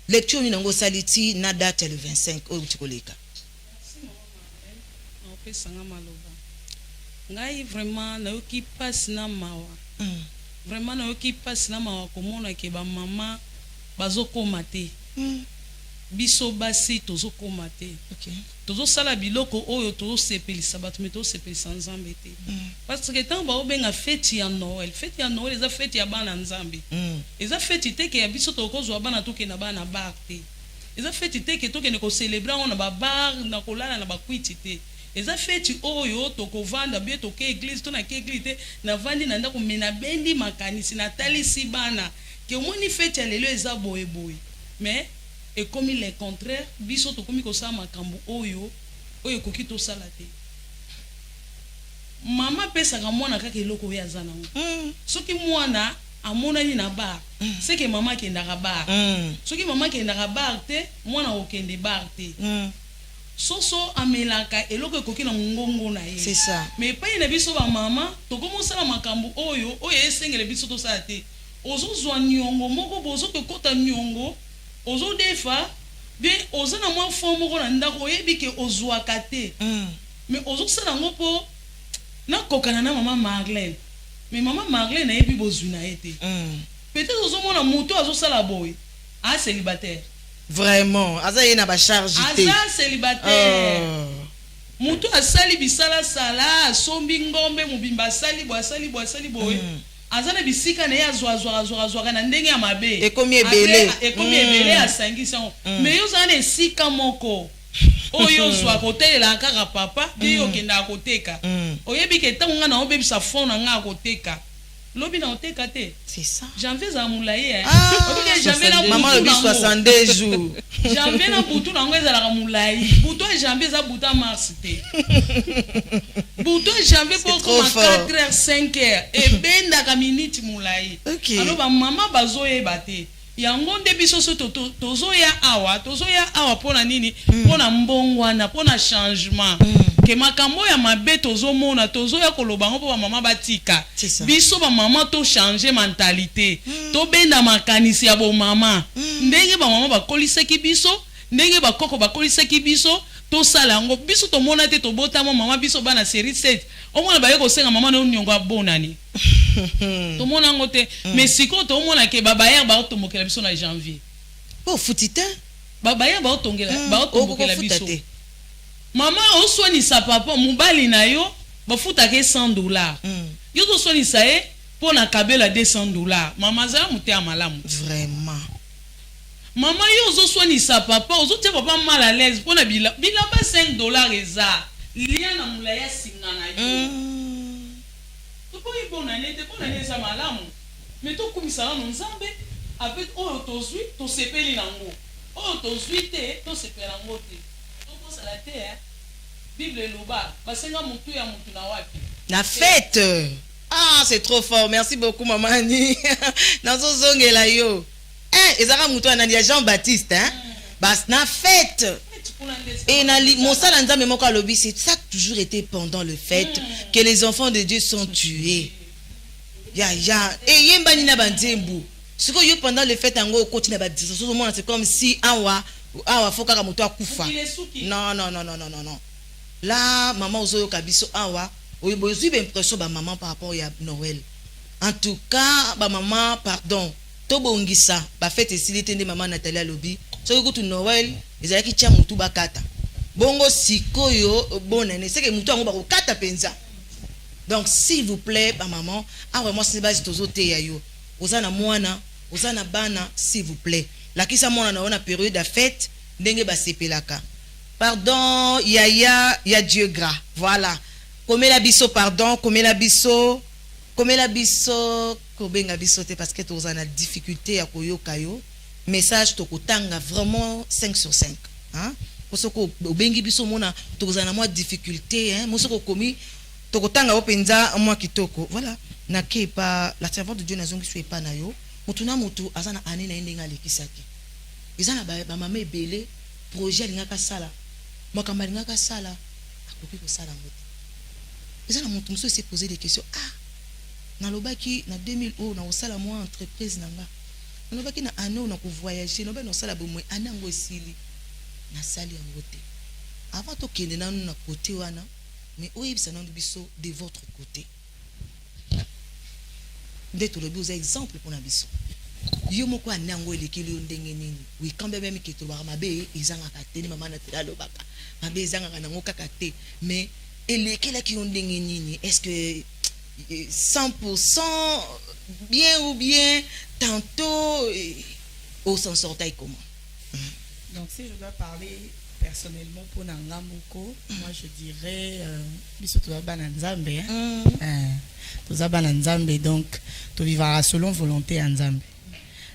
Lecture ni nango sali ti na date le 25 au tikoleka. Ngai vraiment nayoki passe na mawa. Vraiment nayoki passe na mawa komona ke ba mama bazokoma te. Biso basi tozokoma te. OK. Tozo sala biloko oyo tozo sepelisa bato meto sepelisa nzambe te. Parce que tant ba obenga fête ya Noël, fête ya Noël eza fête ya bana nzambe. Eza fête te ke ya biso tokozwa bana toke na bana bar te. Eza fête te ke toke ne ko célébrer on na ba bar na kolala na ba kwiti te. Eza feti oyo tokovanda bie toke église to na ke église te na vandi na ndako mena bendi makanisi na talisi bana ke omoni feti ya lelo eza boye mais et comme il est contraire biso to komi ko sa makambo oyo koki to sala te mama pesa ka mwana kaka eloko ya zana soki mwana amona ni na bar c'est que mama ke ndaka bar soki mama ke ndaka bar te mwana okende bar te soso amelaka eloko ekoki na ngongo na ye. C'est ça. Mais pas na biso ba mama to komosa na makambo oyo esengele biso to sa te. Ozo zwa nyongo moko bozo ke kota nyongo ozo defa bien ozo na mwa forme ko na ndako yebi ke ozwa kate. Mais ozo sala ngopo na kokana na mama Marlène. Mais mama Marlène na yebi bozu na ete. Peut-être ozo mona moto azo sala boy. Ah célibataire. Vraiment, aza yena ba charge té. Aza célibataire. Mutu asali bisala sala, sombi ngombe mubimba sali bo. Aza na bisika na ya zwa na ndenge ya mabe. Ekomi ebele. Ekomi ebele asangisa. Mais yo za na esika moko. Oyo zwa kotelela kaka papa, yo kenda koteka. Oyebi ke tango na obebisa fond na nga koteka. Lobi na oteka te. C'est ça. Janvier za mulaye. Janvier na maman lobi 62 jours. Janvier na butu na ngweza la mulaye. Butu janvier za buta mars te. Butu janvier pour 4h 5h et benda ka minute mulaye. Alors ba mama bazoye bate. Yango nde biso so tozoya awa pona nini? Pona mbongwana, pona changement. Ke makambo ya mabe tozomona tozoya koloba ngo ba mama batika. Biso ba mama to changer mentalité. To benda makanisi ya bo mama. Ndenge ba mama bakolisaki biso, ndenge ba koko bakolisaki biso, to sala ngo biso to mona te to bota mama biso bana série 7. O mona ba yeko senga mama no nyongo abonani. To mona ngote mais siko to mona ke baba ya ba otomokela biso na janvier. Po futita. Baba ya ba otongela ba otomokela biso. Maman oswani sa papa mubali na yo bafuta ke $100. Yo to swani sa e pour na kabela $200. Mama za muté amalamu. Vraiment. Maman yo zo swani sa papa ozo te papa mal à l'aise pour na bila ba $5 eza. Lia na mulaya singa na yo. To po ibona nete pour na neza malamu. Mais to kumisa na nzambe avec oyo to zui to sepeli nango. Oyo to zui te to sepela ngo te. La terre, Bible loba, basenga mutu ya mutu na wapi. La fête. Ah, c'est trop fort. Merci beaucoup maman Annie. Nazo zongela yo. Ezaka mutu anani Jean-Baptiste Bas na fête. Et mon sala nzambe moko alobi, c'est ça toujours été pendant le fête que les enfants de Dieu sont tués. Ya et yemba ni na banzembu. Ce que pendant le fait en gros continue à dire c'est comme si awa faut ka moto akufa. Non. Là maman ozo kabiso awa oyo bozu impression ba maman par rapport à Noël. En tout cas ba maman pardon to bongisa ba fête silité de maman Nathalie alobi. So ko tu Noël ezalaki tia mutu bakata. Bongo sikoyo bonane c'est que mutu ngo ba ko kata penza. Donc s'il vous plaît ba maman vraiment c'est base tozo te yayo. Ozana mwana Osana bana, s'il vous plaît. La qui ça mona na période de fête, ndenge ba sepelaka. Pardon, ya Dieu gras. Voilà. Comme la biso pardon, comme la biso, kobenga biso te parce que tu as difficulté à koyoka yo. Message to kotanga vraiment 5 sur 5, hein? Parce que obengi biso mona to na moi difficulté, hein? Mosoko komi to kotanga openza moi kitoko. Voilà. Na kepa la servante de Dieu na zongi suis pas na yo. Mutuna mutu azana ane na endenga lekisaki. Izana ba mama ebele projet lingaka sala. Makamba lingaka sala akoki ko sala ngote. Izana mutu muso s'est posé des questions. Ah, na lobaki na 2000 na osala moi entreprise nanga. Na lobaki na ane na ko voyager, no ba no sala bomwe anango esili. Na sali ngote. Avant to kende na na côté wana, mais oyebisa na biso de votre côté. D'être le beau exemple pour Nabiso. Yo moko anango elekili ndenge nini. Oui quand même que to ba mabe izanga kateni mama na tela lobaka. Mabe izanga nango kakate mais elekela ki ndenge nini. Est-ce que 100% bien ou bien tantôt au s'en sortait comment? Donc si je dois parler personnellement pour Nangamoko, moi je dirais biso to ba na Nzambe donc tu vivras selon volonté en Nzambe.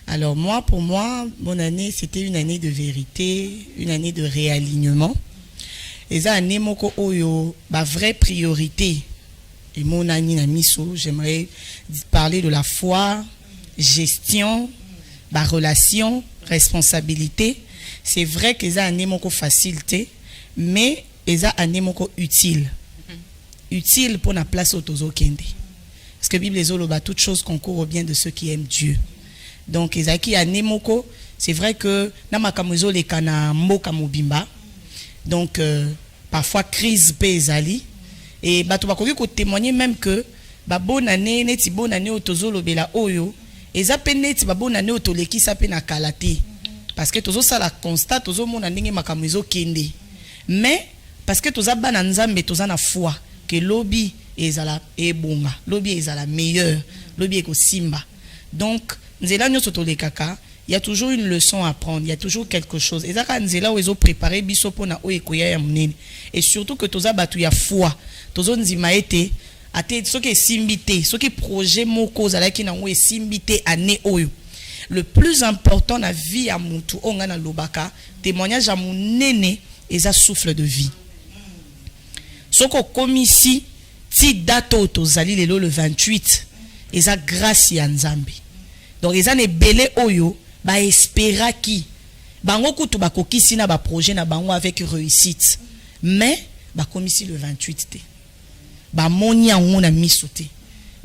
Alors moi pour moi mon année c'était une année de vérité, une année de réalignement. Et ça année moko oyo ba vraie priorité et mon année na miso, j'aimerais parler de la foi, gestion, ba relation, responsabilité. C'est vrai que ça année moko facilité, mais ça année moko utile. Utile pour la place au tozo kende. Parce que la Bible est toute chose concourt au bien de ceux qui aiment Dieu. Donc, Ezaki année moko, c'est vrai que na makamuzo le kana moka mobimba. Donc, parfois crise pezali. Et bato bakoki ko témoigner même que ba bonne année neti bonne année au tozo lobela oyo. Eza pe neti ba bonne année au toleki sa pe na kalate. Parce que tozo ça la constat tozo mona ndenge makamuzo kende. Mais parce que toza bana nzambe toza na foi que lobby ezala ebonga, lobby ezala meilleur, lobby eko simba. Donc nzela nyoso tolekaka, il y a toujours une leçon à prendre, il y a toujours quelque chose. Ezaka nzela ozo préparer biso pona o ekoya ya munene. Et surtout que toza batu ya foi, tozo nzima ete ate soki simbité, soki projet moko zalaki na o simbité année oyo. Le plus important na vie à mutu onga na lobaka, témoignage à munene eza souffle de vie. Soko komisi ti dato tozali lelo le 28 eza grâce ya Nzambe. Donc eza ne belé oyo ba espéra ki bango kutu ba kokisi na ba projet na bango avec réussite. Mais ba komisi le 28 te. Ba moni yango na miso te.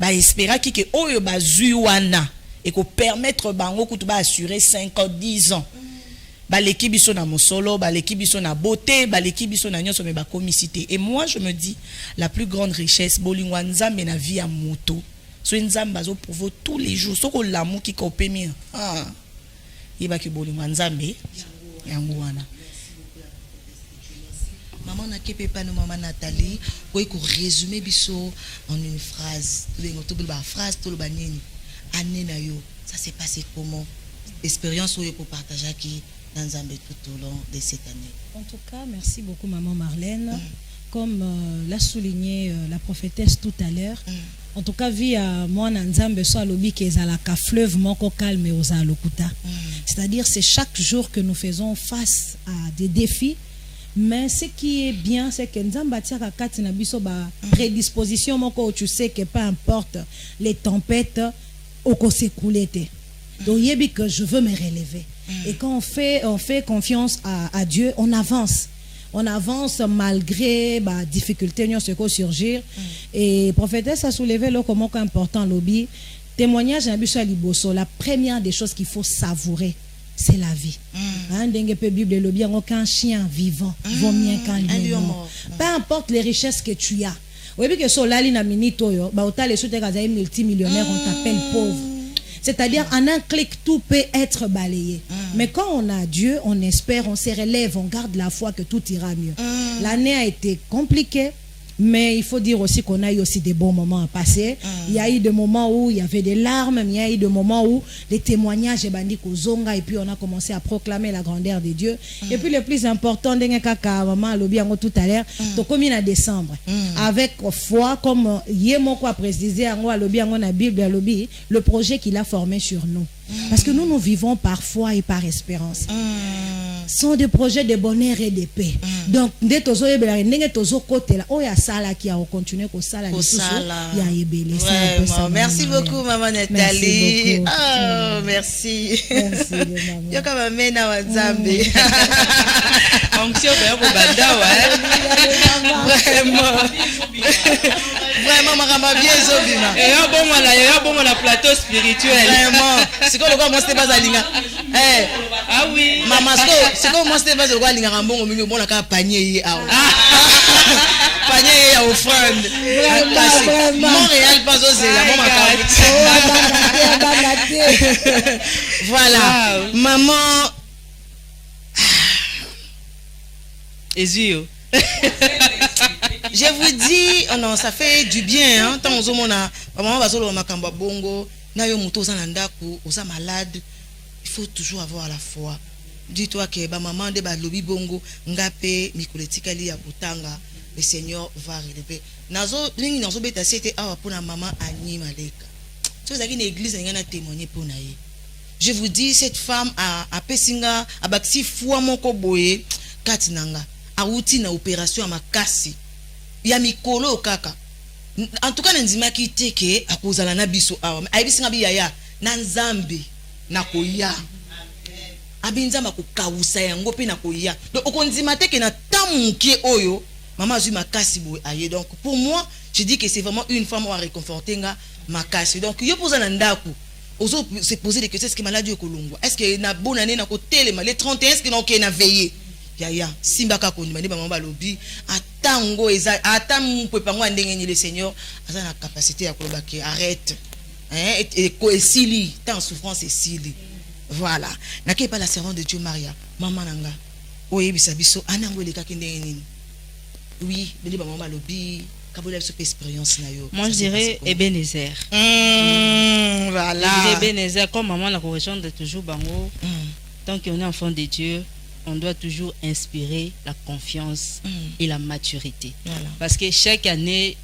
Ba espéra ki ke oyo ba zui wana et ko permettre bango kutu ba assurer 5 ans 10 ans. Ba l'équipe biso na mosolo, ba l'équipe biso na beauté, ba l'équipe biso na nyonso me ba komicité. Et moi je me dis la plus grande richesse bolingwa Nzambe na vie à moto. So Nzambe bazo prouver tous les jours soko l'amour qui ko pemi. Ah. Iba ki bolingwa Nzambe yango wana. Maman na kepe pa no maman Nathalie, ko résumer biso en une phrase. To ba phrase to ba nini. Année na yo, ça s'est passé comment? Expérience ou pour partager qui dans Nzambe tout au long de cette année. En tout cas, merci beaucoup maman Marlène. Comme l'a souligné la prophétesse tout à l'heure, en tout cas vie à moi Nzambe soit lobi que ezalaka fleuve moko calme aux alokuta. C'est-à-dire c'est chaque jour que nous faisons face à des défis. Mais ce qui est bien, c'est que Nzambe tiaka kati na biso ba prédisposition moko où tu sais que peu importe les tempêtes oko s'écouler te. Donc yebi que je veux me relever. Et quand on fait confiance à Dieu, on avance. On avance malgré bah, difficultés, nous se surgir. Et prophétesse a soulevé le comment important lobby témoignage na biso ya liboso, la première des choses qu'il faut savourer, c'est la vie. Ndenge pe Bible le bien qu'un chien vivant vaut mieux qu'un lion mort. Peu importe les richesses que tu as. Oui, que so lali na minute oyo, ba otale soute kaza multimillionnaire, on t'appelle pauvre. C'est-à-dire en un clic tout peut être balayé. Mais quand on a Dieu, on espère, on se relève, on garde la foi que tout ira mieux. L'année a été compliquée. Mais il faut dire aussi qu'on a eu aussi des bons moments à passer. Il y a eu des moments où il y avait des larmes, mais il y a eu des moments où les témoignages et puis on a commencé à proclamer la grandeur de Dieu. Et puis le plus important, maman tout à l'heure, comme il a décembre, avec foi, comme Yemoko a précisé la Bible, le projet qu'il a formé sur nous. Parce que nous vivons par foi et par espérance. Sont des projets de bonheur et de paix. Donc, dès tozo ebela ndenge tozo côté là, oya sala qui a continué ko sala ya ebele. Merci beaucoup maman Nathalie. Oh, merci. Merci maman. Yo kama mena wa Nzambe. Onction ba ko banda ouais. Vraiment makamba bien zobima. Et ya bon la plateau spirituel. Vraiment. C'est quoi le quoi moi c'était pas alinga. Eh. Ah oui. Maman c'est quoi moi c'était pas le quoi alinga mbongo mingi bona ka panier a. Panier à offrande. Montréal pas osé la maman. Voilà. Maman. Ezio. Je vous dis, oh non, ça fait du bien, hein. Tant aux maman va solo makamba bongo, na yo muto za nandaku, oza malade, il faut toujours avoir la foi. Dis-toi que ba maman de ba lobi bongo, ngape mikoletika li ya butanga, le Seigneur va relever. Nazo lingi nazo beta c'était awa pour la maman Annie Maleka. Tu sais une église ngana témoigner pour na ye. Je vous dis, cette femme a pesinga a baksi foi moko boye katinanga. A outi na opération à makasi. Ya mikolo kaka. En tout cas nzima ki teke akozala na biso awa. Ayibisinga bi yaya na Nzambe na koya. Abinzama ko kawusa yango pe na koya. Donc okonzima teke na tamukie oyo maman azui makasi boye aye. Donc pour moi, je dis que c'est vraiment une femme à réconforter nga makasi. Donc yo poza na ndako. Ozo se poser des questions, est-ce que maladie ekolongwa? Est-ce que na bonne année na ko telema les 31 est-ce que na ok na veiller? Yaya simbaka kondimani ba mama lobi atango eza atam pepango ndenge ni le Seigneur asa na capacité ya koloba ke arrête et ko esili tant souffrance esili. Voilà na ke pas la servante de Dieu Maria maman nanga oyebisa biso anango le kakende nini. Oui beli ba mama lobi kabola biso expérience na yo. Moi je dirais Ebenezer. Voilà Ebenezer comme maman la correction de toujours bango. Tant qu'on est enfant de Dieu, on doit toujours inspirer la confiance et la maturité. Voilà. Parce que chaque année,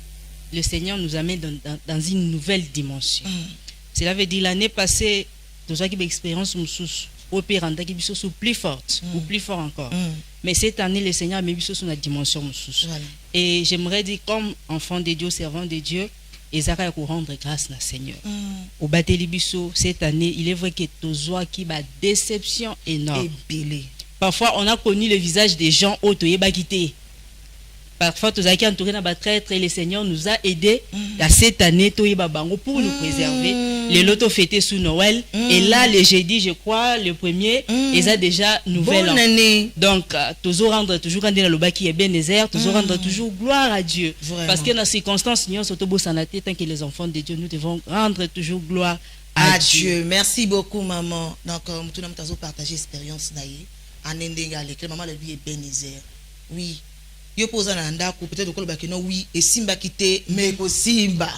le Seigneur nous amène dans une nouvelle dimension. Cela veut dire l'année passée, nous avons une expérience au pire, on a une plus forte, ou plus fort encore. Mais cette année, le Seigneur a mis sur une dimension. Voilà. Et j'aimerais dire, comme enfant de Dieu, servant de Dieu, et ça va rendre grâce au Seigneur. Au Batelibiso, cette année, il est vrai que Tozoa qui a déception énorme. Parfois, on a connu le visage des gens autoyeba quitté. Parfois, tous qui entouré dans traître et le Seigneur nous a aidés à cette année toyeba bango pour nous préserver. Les lotos fêtés sous Noël et là le jeudi, je crois, le premier, ils ont déjà nouvelle année. Donc, toujours rendre toujours quand dans le bas qui est bien désert, toujours rendre toujours gloire à Dieu. Vraiment. Parce que dans les circonstances, nous sommes autobus en tête tant que les enfants de Dieu, nous devons rendre toujours gloire à Dieu. Merci beaucoup, maman. Donc, nous avons partagé l'expérience d'ailleurs. Maman le lui est Ebenezer. Oui. Yo posa na ndako peut-être ko lobaki no oui et simba kité mais ko simba.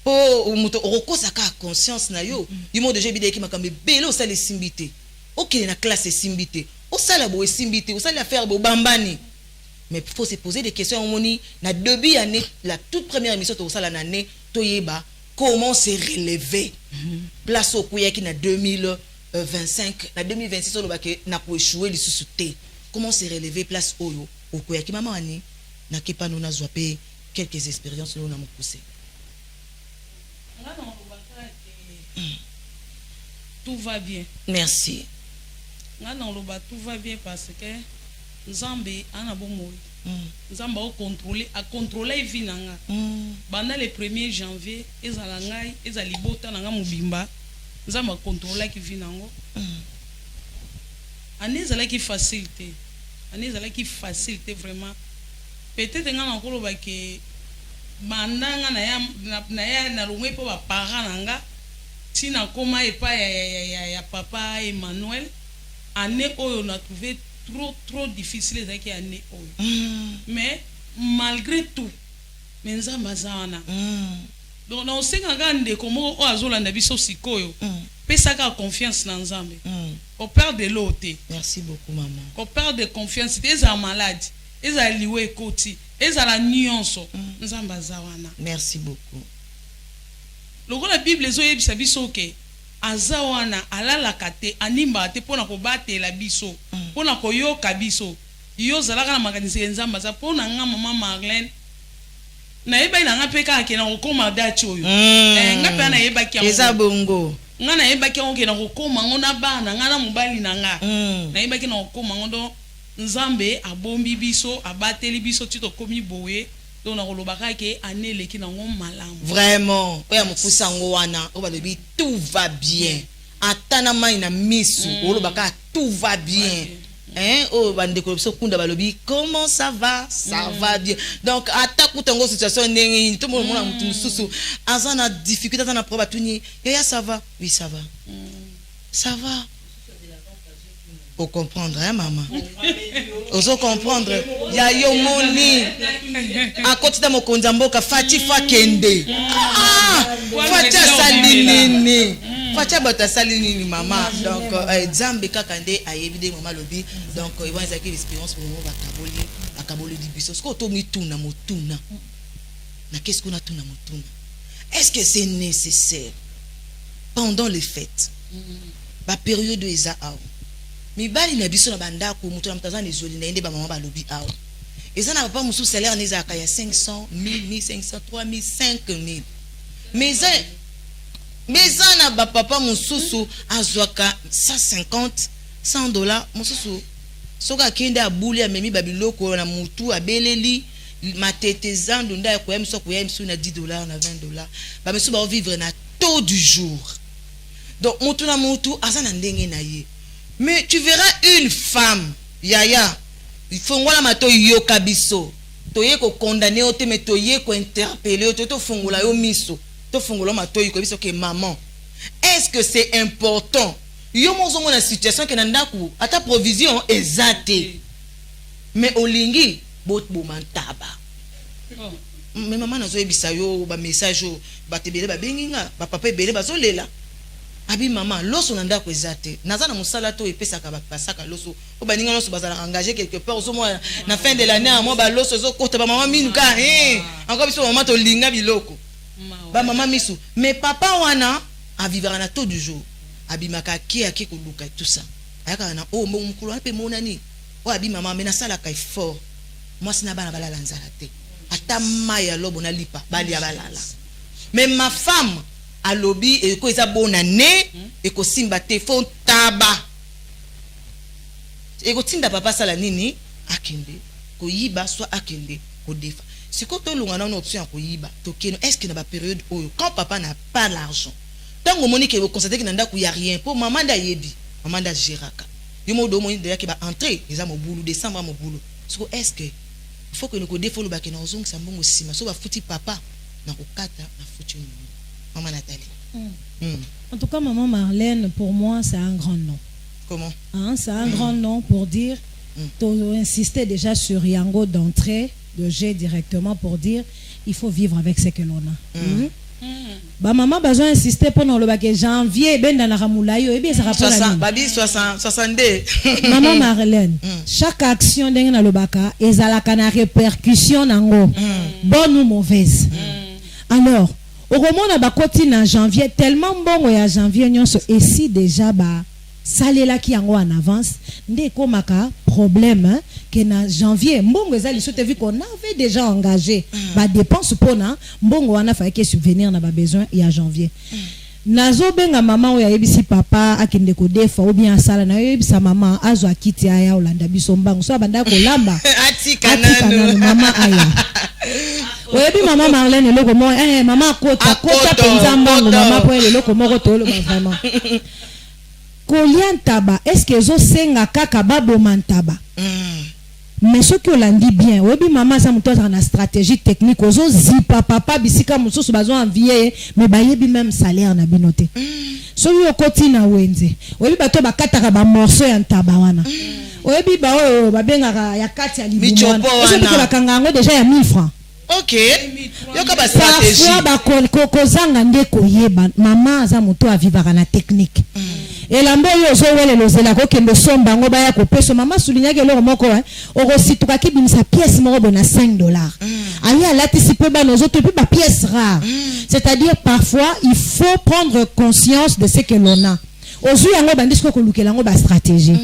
Po muto okosa ka conscience na yo. Yo mo déjà bidé ki makambe belo ça les simbité. OK na classe simbité. O sala bo simbité, o sala faire bo bambani. Mais il faut se poser des questions moni na début année la toute première émission to sala na année to yeba comment se relever. Place au kuya ki na 2025 na 2026 on va que na ko échouer les sous-té. Comment se relever place oyo au kuya ki maman ani na ke pa nous na zoapé quelques expériences nous na mo poussé. Tout va bien. Merci. Tout va bien parce que Nzambe ana bomoyi. nzambe a contrôler vie nanga banda le 1er janvier ezala ngai ezali bota nanga mobimba nzambe a contrôler ki vie nango ane ezalaki facilité vraiment peut-être nga na koloba ke bandanga na ya na longwe po ba parents nanga tina koma epa ya papa Emmanuel année oyo on a trouvé trop difficile ezaki année oyo mais malgré tout nzambe azana donc na osenga nga ndeko moko oyo azolanda biso sikoyo pesaka confiance na nzambe au père de l'autre. Merci beaucoup maman. Au père de confiance ezala malade ezala liwe ekoti ezala nyonso nzambe azawana. Merci beaucoup. Lokola Bible ezoyebisa biso ke azawana alalaka te animba te pona kobatela biso pona koyoka biso yo zalaka na makanisi nzambe aza pona nga mama Marlène na yeba ina nga peka ke na kokoma dati oyo nga pe na yeba ki eza bongo nga na yeba ki onke na kokoma ngona bana nga na mobali na nga na yeba ki na kokoma ngondo nzambe abombi biso abateli biso tito komi boye donc na kolobaka ke anele ki na ngo malamu vraiment oya mokusa ngo wana o balobi tout va bien atana mai na misu olobaka tout va bien. Hein, oh, bande corruption kunda balobi comment ça va bien donc attaque kutango situation nengi tout le monde na mutu susu azana difficulté azana proba tuni ya ça va oui ça va ça va pour comprendre hein maman ozo comprendre ya yo moni a côté de mokonza mboka fati fa kende fati salinini Fatia bata salinini maman donc Nzambe kakande ayebide maman lobi donc ils vont exercer l'espérance pour nous akaboli dibiso ce que to mituna motuna na qu'est-ce qu'on a tuna motuna est-ce que c'est nécessaire pendant les fêtes ba période de eza aw mi bali na biso na bandako mutu na mtazana ezoli na ende ba maman ba lobi aw eza na papa musu salaire neza kaya 500 1000 1500 3000 5000 mais na ba papa mususu azwaka 150 $100 mususu soka kende abuli amemi babiloko na mutu abeleli mateteza ndunda ya koya miso na $10 na $20 ba misu ba vivre na taux du jour donc mutu na mutu azana ndenge na ye mais tu verras une femme yaya il faut ngala mato yoka biso toye ko condamner ote mais toye ko interpeller to fungola yo miso fungola matoyi ko biso ke maman est-ce que c'est important yo mozo na situation ke na ndaku ata provision ezate mais olingi bot bomantaba mais maman nazo ebisa yo ba message ba tebele ba benginga ba papa ebele bazolela abi maman loso na ndaku ezate naza na musala to epesaka ba pasaka loso o baninga loso bazala engagé quelque part zo moi na fin de l'année moi ba loso zo kota ba maman minuka encore biso maman to linga biloko ba maman misu mais papa wana a vivre na taux du jour abimaka ki koluka tout ça ayaka na o mukulu ape monani o abi maman mena sala ka fort moi sina bana balala nzala te ata maya lobo na lipa bali ya balala mais ma femme a lobby et ko eza bona ne et ko simba te fon taba et ko tinda papa sala nini akende ko yiba soit akende ko defa. Si quand on a une option pour yiba, est-ce qu'il y a une période où quand papa n'a pas l'argent, tant que Monique vous constatez qu'il n'y a rien pour maman d'ayebi, maman d'agiraka. Il m'a demandé d'ailleurs qu'il va entrer, ils ont mon boulot, descendre mon boulot. Est-ce que il faut que nous défendons le bac dans zone ça bon aussi, mais ça va foutre papa dans le cadre na foutre maman Nathalie. En tout cas maman Marlène pour moi c'est un grand nom. Comment? C'est un grand nom pour dire tu insistais déjà sur Yango d'entrée de G directement pour dire il faut vivre avec ce que l'on a. Ba maman besoin insister pendant le bac janvier ben dans la ramulayo et bien ça rapport à babi 62 maman Marlène chaque action dans le baka ezalaka na répercussion nango bonne ou mauvaise. Alors au moment na bakoti na janvier tellement bon ya janvier nyonso et si déjà ba salela ki yango en avance ndé komaka problème que na janvier mbongo ezali sote vu qu'on avait déjà engagé ba dépense pona mbongo wana fa ke subvenir na ba besoin ya janvier nazo benga mama oyo ayebisi papa akende kodefa ou bien asala na yebisa mama azo akiti aya olanda biso mbango so abanda kolamba atika nanu mama aya oyebi mama Marlène eloko mo mama kota penza mbango mama po eloko moko tolo ba vraiment kolia ntaba est-ce que ezo senga kaka baboma ntaba mais ce que olandi bien oyebi mama sa moto azala na stratégie technique ozo zipa papa bisika mosusu bazo envier mais bayebi même salaire na bino te soki okoti na wenze oyebi bato bakataka bamorceau ya ntaba wana oyebi baoyo babengaka ya kati ya libumu wana osoki bakanga yango déjà ya 1000 francs. Ok. Yoka ba stratégie. Parfois ba kozanga nde koyeba mama aza moto avivaka na technique. Elambo yo zo wele lozela ko kendo somba ngo baya ko peso mama soulignaki eloko moko oko situka ki bimisa pièce moko bona $5. Aya lati sipe ba nos autres ba pièces rares. C'est-à-dire parfois il faut prendre conscience de ce que l'on a. Ozu yango bandisiko ko lukela ngo ba stratégie.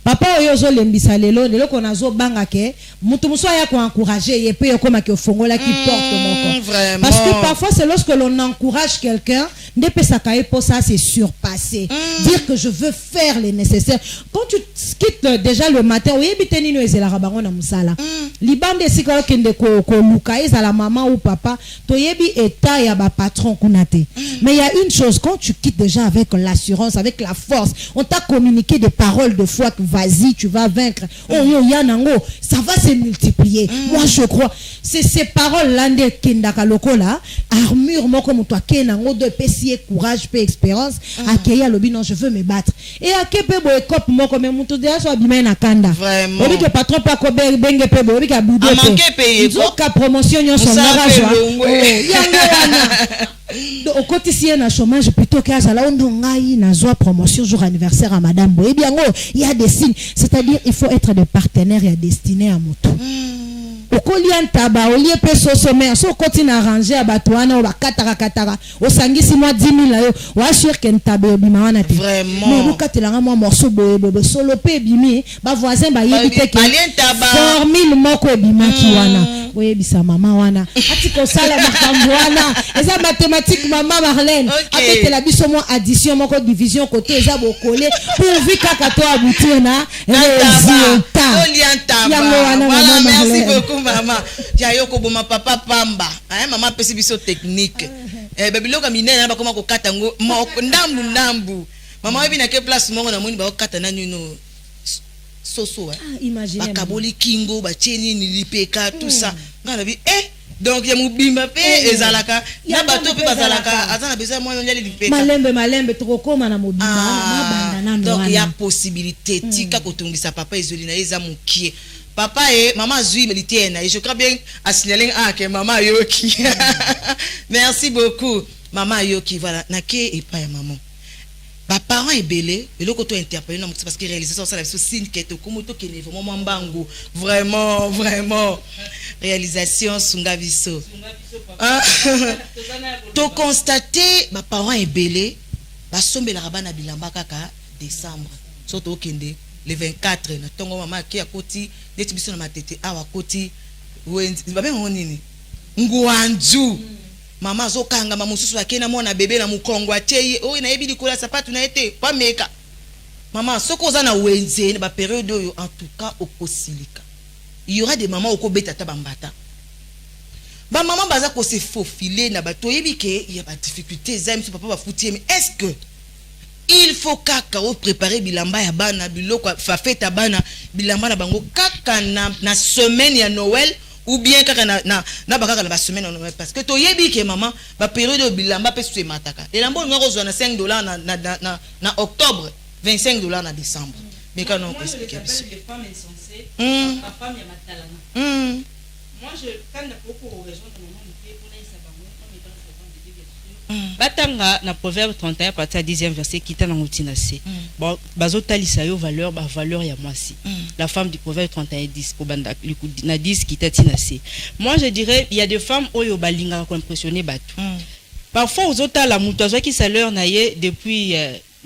Papa oyo zo lembisa lelo kona zo banga ke mutu muso ya ko encourager ye pe yokoma ke fongola qui porte moko. Parce que parfois c'est lorsque l'on encourage quelqu'un ndepesaka e pour ça c'est surpasser. Dire que je veux faire les nécessaires. Quand tu quittes déjà le matin oyebi tenino ezela rabango na musala. Libande sikolo kende ko luka ezala maman ou papa toyebi état ya ba patron kunate. Mais il y a une chose, quand tu quittes déjà avec l'assurance, avec la force, on t'a communiqué des paroles de foi que vas-y, tu vas vaincre. Oh yo yanango, ça va se multiplier. Moi je crois, c'est ces paroles là de kendaka lokola, armure moko muto akenango de pesier courage pe expérience, akeya lobi non je veux me battre. Et akepe bo ekop moko me muto déjà so abima na kanda. Vraiment. Obi que patron pa ko benge pe bo obi ka budo pe. Manqué payer. Zoka promotion nyo son ngarajo. Oh yango wana. Au côté si un chômage plutôt qu'à la ngai na zoa promotion jour anniversaire à madame Boye bien il y a des signes, c'est-à-dire il faut être des partenaires et destinés à moto. Au collier taba au lieu peso sommet so continue à ranger à batouana ou katara au sangisi moi 10 000 là ou assure qu'un tabe bimana te vraiment mais vous katelanga moi morceau boye solo pe bimi ba voisin ba yebite ke formule moko bimaki wana oye bisa mama wana ati ko sala makambo wana eza mathématique mama Marlène apete la biso mo addition moko division côté eza bokole pourvu kaka to aboutir na résultat yango wana voilà merci beaucoup maman yayoko boma papa pamba maman pesi biso technique babiloko minene ba koma ko kata ngo ndambu maman ebi na ke place moko na moni ba ko kata na nino soso imagine bakaboli kingo bacheni ni lipeka tout ça ngana bi donc ya mubimba pe ezalaka na bato pe bazalaka azana besoin moi nyali lipeka malembe tokokoma na mobimba mabanda nano donc il y a possibilité tika kotungisa papa ezoli na eza mukie papa et maman zui militaire na je crois bien à signaler que maman yoki merci beaucoup maman yoki voilà na ke et pas maman ba parents est belé et le côté interpellé parce que réalisation ça la signe que to komoto ke ne vraiment mbangu vraiment réalisation sungaviso to constater ba parents est belé ba sombela rabana bilamba kaka décembre surtout kende le 24 na tongo mama ki akoti neti biso na matete awa koti wenzi babe ngonini ngwanju mama zokanga mama mususu akena mona bebe na mukongo ateye o na yebi likola sapatu na ete pa meka mama soko za na wenze ba période oyo en tout cas okosilika il y aura des mamans okobeta tabambata ba maman baza ko se faufiler na bato yebi ke il y a pas difficulté zam papa ba foutir mais est-ce que il faut kaka o préparer bilamba ya bana biloko fa fête bana bilamba na bango kaka na semaine ya Noël ou bien kaka na bakaka na ba semaine ya Noël parce que to yebi ke maman ba période de bilamba pe se mataka et lambo ngoko zo na $5 na octobre $25 na décembre mais quand on explique ça les femmes insensées la femme ya matalana moi je quand na poko rejoindre maman qui pour na sabango comme étant batanga na proverbe 31 partir à 10e verset kita na ngotina se bon bazotalisa yo valeur ya mwasi la femme du proverbe 31 10 ko banda na 10 kita tina se moi je dirais il y a des femmes oyo balinga ko impressionner batu parfois ozotala mutu azwaki salaire na ye depuis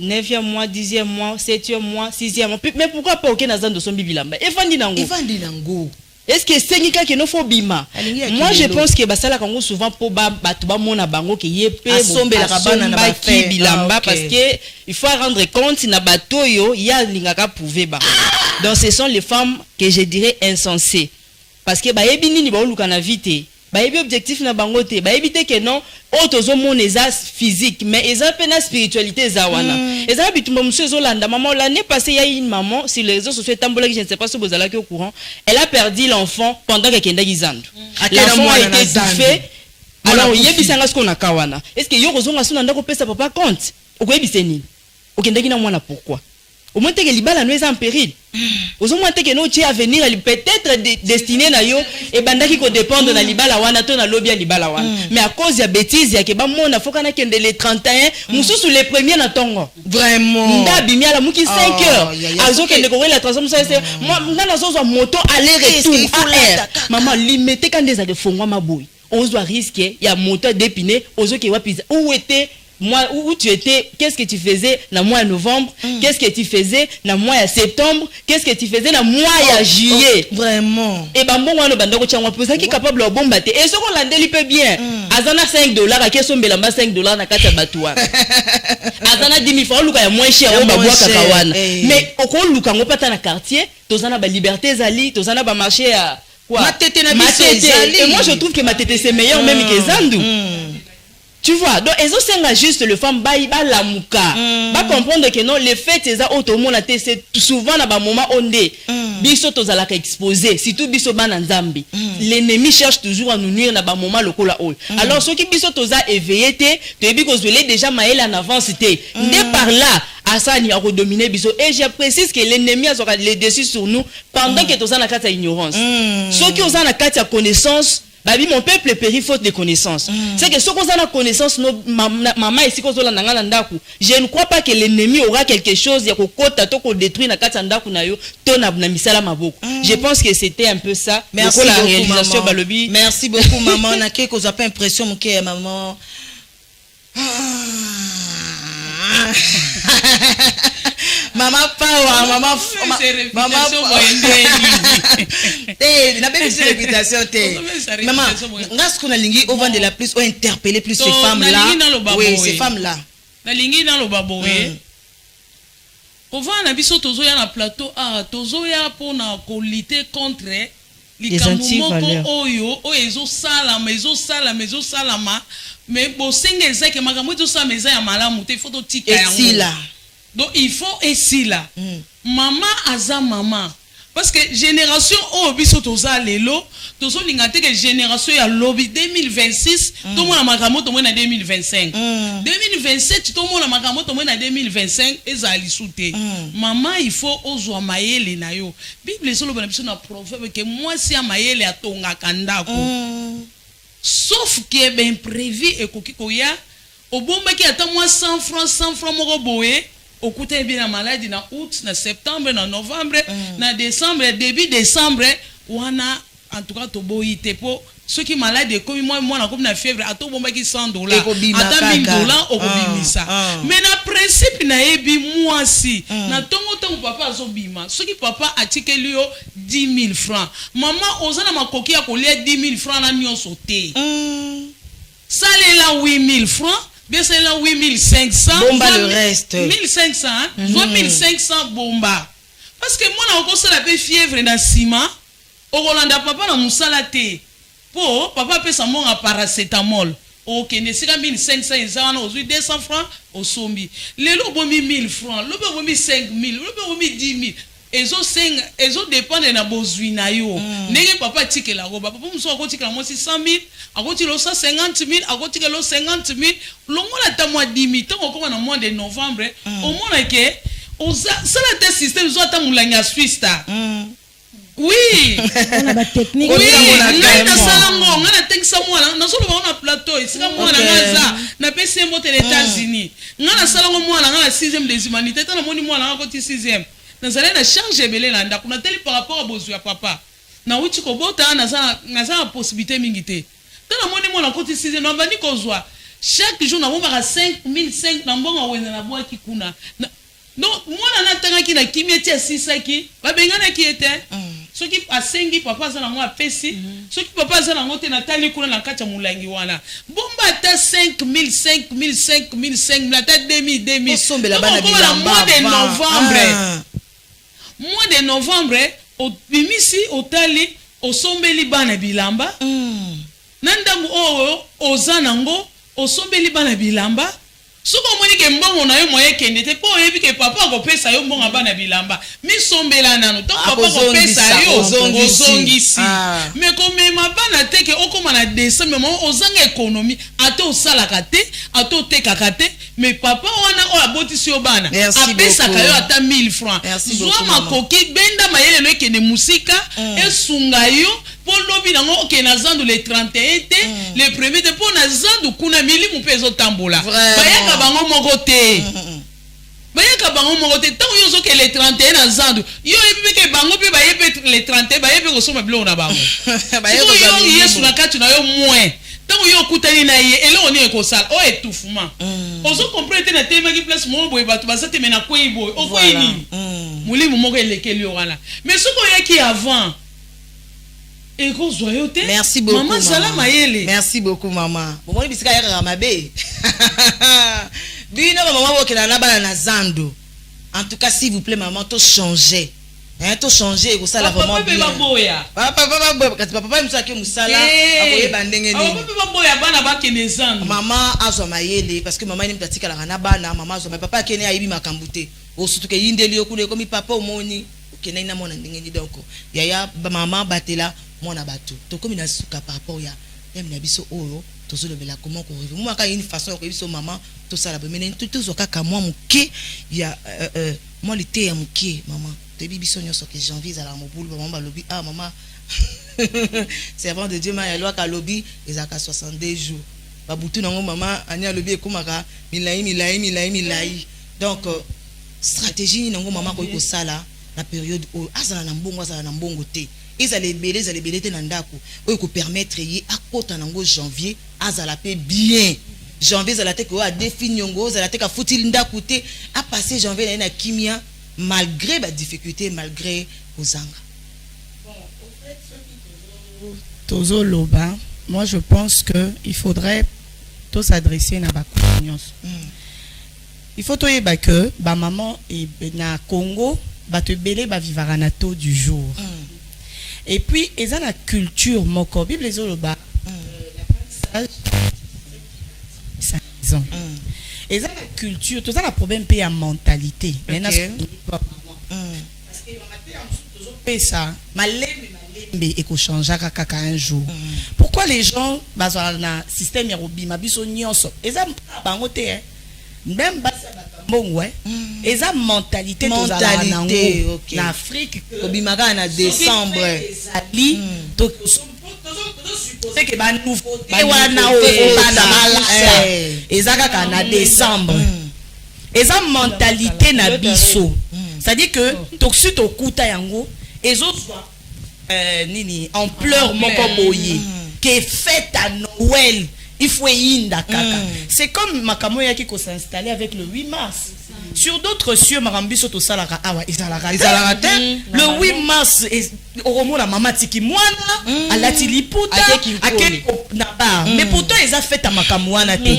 9e mois 10e mois 7e mois 6e mois mais pourquoi pas aucun azan de son bibilamba evandi nango est-ce que c'est que no faut bima moi je pense que basala kango souvent pour batu ba mona bango ke yepe asombe la kabana na ba ki bilamba parce que il faut rendre compte na bato yo ya lingaka prouver ba donc ce sont les femmes que je dirais insensées parce que ba yebi nini ba oluka na vite ba yebi objectif na bango te ba yebi te que non auto mona eza physique mais eza pe na spiritualité za wana eza bitumba monsieur zolanda maman l'année passée il y a une maman sur les réseaux sociaux tambola je ne sais pas si vous allez au courant elle a perdu l'enfant pendant que kenda gizandu l'enfant a été étouffé alors yebisanga ce qu'on a kawana est-ce que yo kozonga sona ndako pesa papa compte okoyebise nini okenda gina mwana pourquoi au moins que libala no est en péril au moins que no tu à venir peut-être destiné na yo et bandaki ko dépendre na libala wana to na lobby libala wana mais à cause ya bêtise ya ke ba mona foka na kende les 31 mususu les premiers na tongo vraiment ndabi miala muki 5 heures azo kende ko la transformation c'est moi ngana zo moto aller retour maman limité quand des a de fongwa maboui on doit risquer ya moto dépiné ozo ke wapi où était moi où tu étais, qu'est-ce que tu faisais dans le mois de novembre, qu'est-ce que tu faisais dans le mois de septembre, qu'est-ce que tu faisais dans le mois de juillet. Vraiment. Et ben bon on bando ko changwa pour ça qui capable de bomba te et ce qu'on l'andeli peut bien azana $5 à question belamba $5 na kata batwa azana 10 000 francs luka ya moins cher on ba bois kakawana mais oko luka ngo pata na quartier tozana ba liberté zali tozana ba marché à quoi matete na biso zali et moi je trouve que matete c'est meilleur même que zandu. Tu vois, donc ils ont juste le femme baïba la mouka. Pas comprendre que non, les faits c'est ça automon la c'est souvent na ba moment ondé. Biso tozalaka exposé, surtout biso bana nzambi. L'ennemi cherche toujours à nous nuire na ba moment lokola ol. Alors ceux qui biso toza éveillé té, tu ebi ko zolé déjà maël en avance té. Dès par là, Asani a redominé biso et je précise que l'ennemi a le dessus sur nous pendant que toza na kata ignorance. Ceux qui ont na kata connaissance babi mon peuple périt faute de connaissance. C'est que ce qu'on a la connaissance maman ici qu'on a nangana ndaku. Je ne crois pas que l'ennemi aura quelque chose ya ko kota to ko détruire na kata ndaku na yo to na misala maboko. Je pense que c'était un peu ça. Merci la beaucoup, réalisation maman. balobi. Merci beaucoup maman. Na ke ko pas impression mon ke maman. Maman power, maman na belle réputation té. Maman, ngas qu'on a lingi au vent de la plus ou interpeller plus ces femmes là. Oui, ces femmes là. Na lingi na lo baboé. Au vent na biso tozo ya na plateau tozo ya pona ko lutter contre likambo moko oyo ezo salama mais bo singa ezake makambo ezo sa meza ya malamu te faut to tika yango. Donc il faut essayer là. Maman aza maman. Parce que génération o biso toza lelo, tozo lingate que génération ya lobby 2026, tout monde makambo to na 2025. 2027 tout monde makambo to na 2025 ezali souté. Maman il faut ozwa mayele na yo. Bible solo bana biso na proverbe que moi si mayele atonga kandako. Sauf que ben prévu et kokikoya obomba ki ata moi 100 francs moko boé. Au côté bien la maladie na août, na septembre, na novembre, na décembre, début décembre, wana en tout cas to boité pour ceux qui malades comme moi na comme na fièvre à tout bomba qui $100 à $1000 au kobimisa. Mais na principe na ebi moi si na tongo papa azobima ceux qui papa atike lui 10 000 francs maman ozana makoki ya kolia 10 000 francs na nyonso te. Ça là 8 000 francs. Bien c'est là 8500 bomba le reste 1500 1500 bomba parce que moi na okosa la pe fièvre na ciment au Rolanda papa na musala te po papa pesa mon paracétamol OK ne sika 1500 ezana ozui 200 francs au sombi lelo bomi 1000 francs lobe bomi 5000 lobe bomi 10000 ezo dépendre na bozui na yo ndenge papa tikela ko papa muso akotikela mo 600,000 akotikela 150,000 akotikela 50,000 longola ta mois 10,000 tango koma na mois de novembre au moins que ça la système zo ta mulanya Swiss ta oui on a ba technique oui ngana salango ngana tekisa mwana na solo ba na plateau isika mwana ngaza na pese mbote les États-Unis ngana salango mwana ngana 6e des humanités ta na moni mwana ngakoti 6e nazala na charge belé na ndako na teli par rapport à bozu ya papa na uti ko bota nazala possibilité mingi te tana moni mona koti 6e na bani kozwa chaque jour na bomba 5,000 na mbonga wena na boa kikuna donc mwana na tanga ki na kimia ti asisaki ba bengana ki était soki asengi papa aza nango apesi soki papa aza nango te natali kuna na kati ya molangi wana bomba ata 5000 ata 2000 osombela bana bilamba mois de novembre obimisi otali osombeli bana bilamba na ndango oyo oza nango osombeli bana bilamba soki omoni ke mbongo na yo moye kende te mpo oyebi ke papa akopesa yo mbongo bana bilamba misombela nano to papa akopesa yo ozongisi me komema bana te ke okoma na décembre mama ozanga ekonomi ate osalaka te ate otekaka te me papa wana oyo abotisi yo bana apesaka yo ata 1000 francs zwa makoki benda mayele no ekende musika esunga yo pour lobi nango ok na zandu le 31 te le premier te pour na zandu kuna milimu pe ezotambola bayaka bango moko te tango yo zoke le 31 na zandu yo yebi ke bango pe bayebi le 31 bayebi kosoma biloko na bango yo yesu na kati na yo moins tango yo okutani na ye eloko nini ekosala o étouffement ozo comprendre te na temaki place moko boye bato baza te me na kwei boye okwei nini molimo moko elekeli yo wana mais soki oyaki avant. Merci beaucoup, maman. Merci beaucoup, maman. Bon, moi, bisika yaka mabe. Bino maman wokela na bana na zando. En tout cas, s'il vous plaît, maman, to changer. Hein, to changer ko sala vraiment bien. Papa papa msaki musala akoye bandenge ni. Papa boya bana ba kene zando. Maman azwa mayele parce que maman ni mtatika la na bana, maman azwa papa kene ayibi makambute. Osutu ke yindeli okule komi papa omoni. Kene ina mona ndenge ni donc. Yaya maman batela mona bato to comme na suka par rapport ya même na biso oyo tozo lebela comment ko revivre moi ka une façon ko biso maman to sala ba menen tout zo kaka moi muke ya moi l'été ya muke maman te biso nyoso que janvier za la mobulu maman ba lobi ah maman servant de Dieu ma ya loi ka lobi ezaka 62 jours ba butu nango maman anya lobi ekomaka milai donc stratégie nango maman ko sala na période où azala na mbongo te ezale belé te na ndako oyo ko permettre ye akota nango janvier azala pe bien janvier zala te ko a définir ngo zala te ka futil ndako te a passer janvier na kimia malgré ba difficulté malgré ozanga. Bon, au fait tozo loba, moi je pense que il faudrait tous s'adresser na ba conscience. Il faut to yeba que ba maman et na Congo ba te belé ba vivara na taux du jour. Et puis, ils ont la culture, moko, Bible les oloba, ils ont la culture, tout ça la problème paye en mentalité. Parce que ça, et qu'on change un jour. Pourquoi les gens, dans le système Yerobi, mabiso nyonso, ils ont bangoté, même bon ouais, ils ont mentalité en Afrique, obimaka na décembre. C'est que ba nouveau ezaka na décembre. Ils ont mentalité na biso. C'est-à-dire que toxu tokuta yango ezo nini ampleur moko boye que fête à Noël. Il faut inda kaka. C'est comme Makamoya qui s'installer avec le 8 mars. Sur d'autres cieux, Marambiso to salara awa izalara. Le 8 mars, Oromo la mama tiki mwana, alati liputa, akel naba. Mais pourtant ils ont fait à Makamouana te.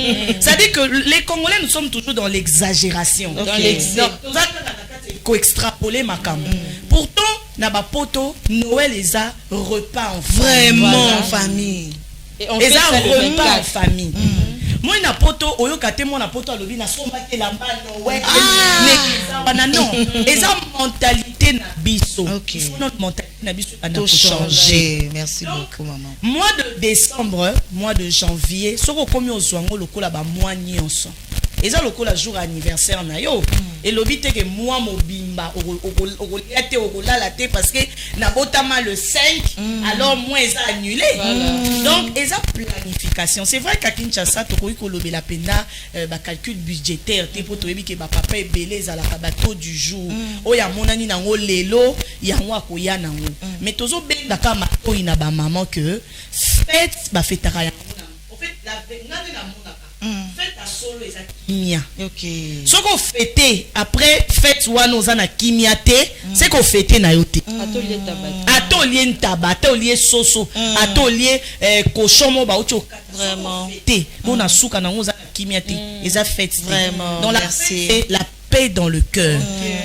Ça dit que les Congolais nous sommes toujours dans l'exagération. Dans l'excès. Extrapoler Makam. Pourtant, naba poto Noël les a repas en famille. Vraiment en famille. Et on fait ça repas en famille. Moi na poto oyo kate mo na poto alobi na somba ke la mbano ouais mais non eza mentalité na biso notre mentalité na biso a changer. Merci beaucoup maman. Mois de décembre, mois de janvier soko komi ozwango lokola ba mois nyonso eza lokola jour anniversaire na yo et lobi te ke moi mobimba okolate okolala te parce que na botama le 5 alors moi eza annulé. Donc eza planification. C'est vrai qu'à Kinshasa to ko lobi la penda ba calcul budgétaire te poto yebi ke ba papa ebele za la bateau du jour oya monani nango lelo yango akoya nango mais tozo benda kama oina ba maman que fête ba fêtara yango en fait la ngane na monaka fête à solo eza kimia. OK. Ce qu'on fêté après fête wana ozana kimia te, c'est qu'on fêté na yo te. Atelier tabac. Atelier ntaba, atelier soso, atelier cochon mo ba ucho Vraiment. te. Bon na suka na ozana kimia te. Eza fête Vraiment. dans Merci. la paix dans le cœur.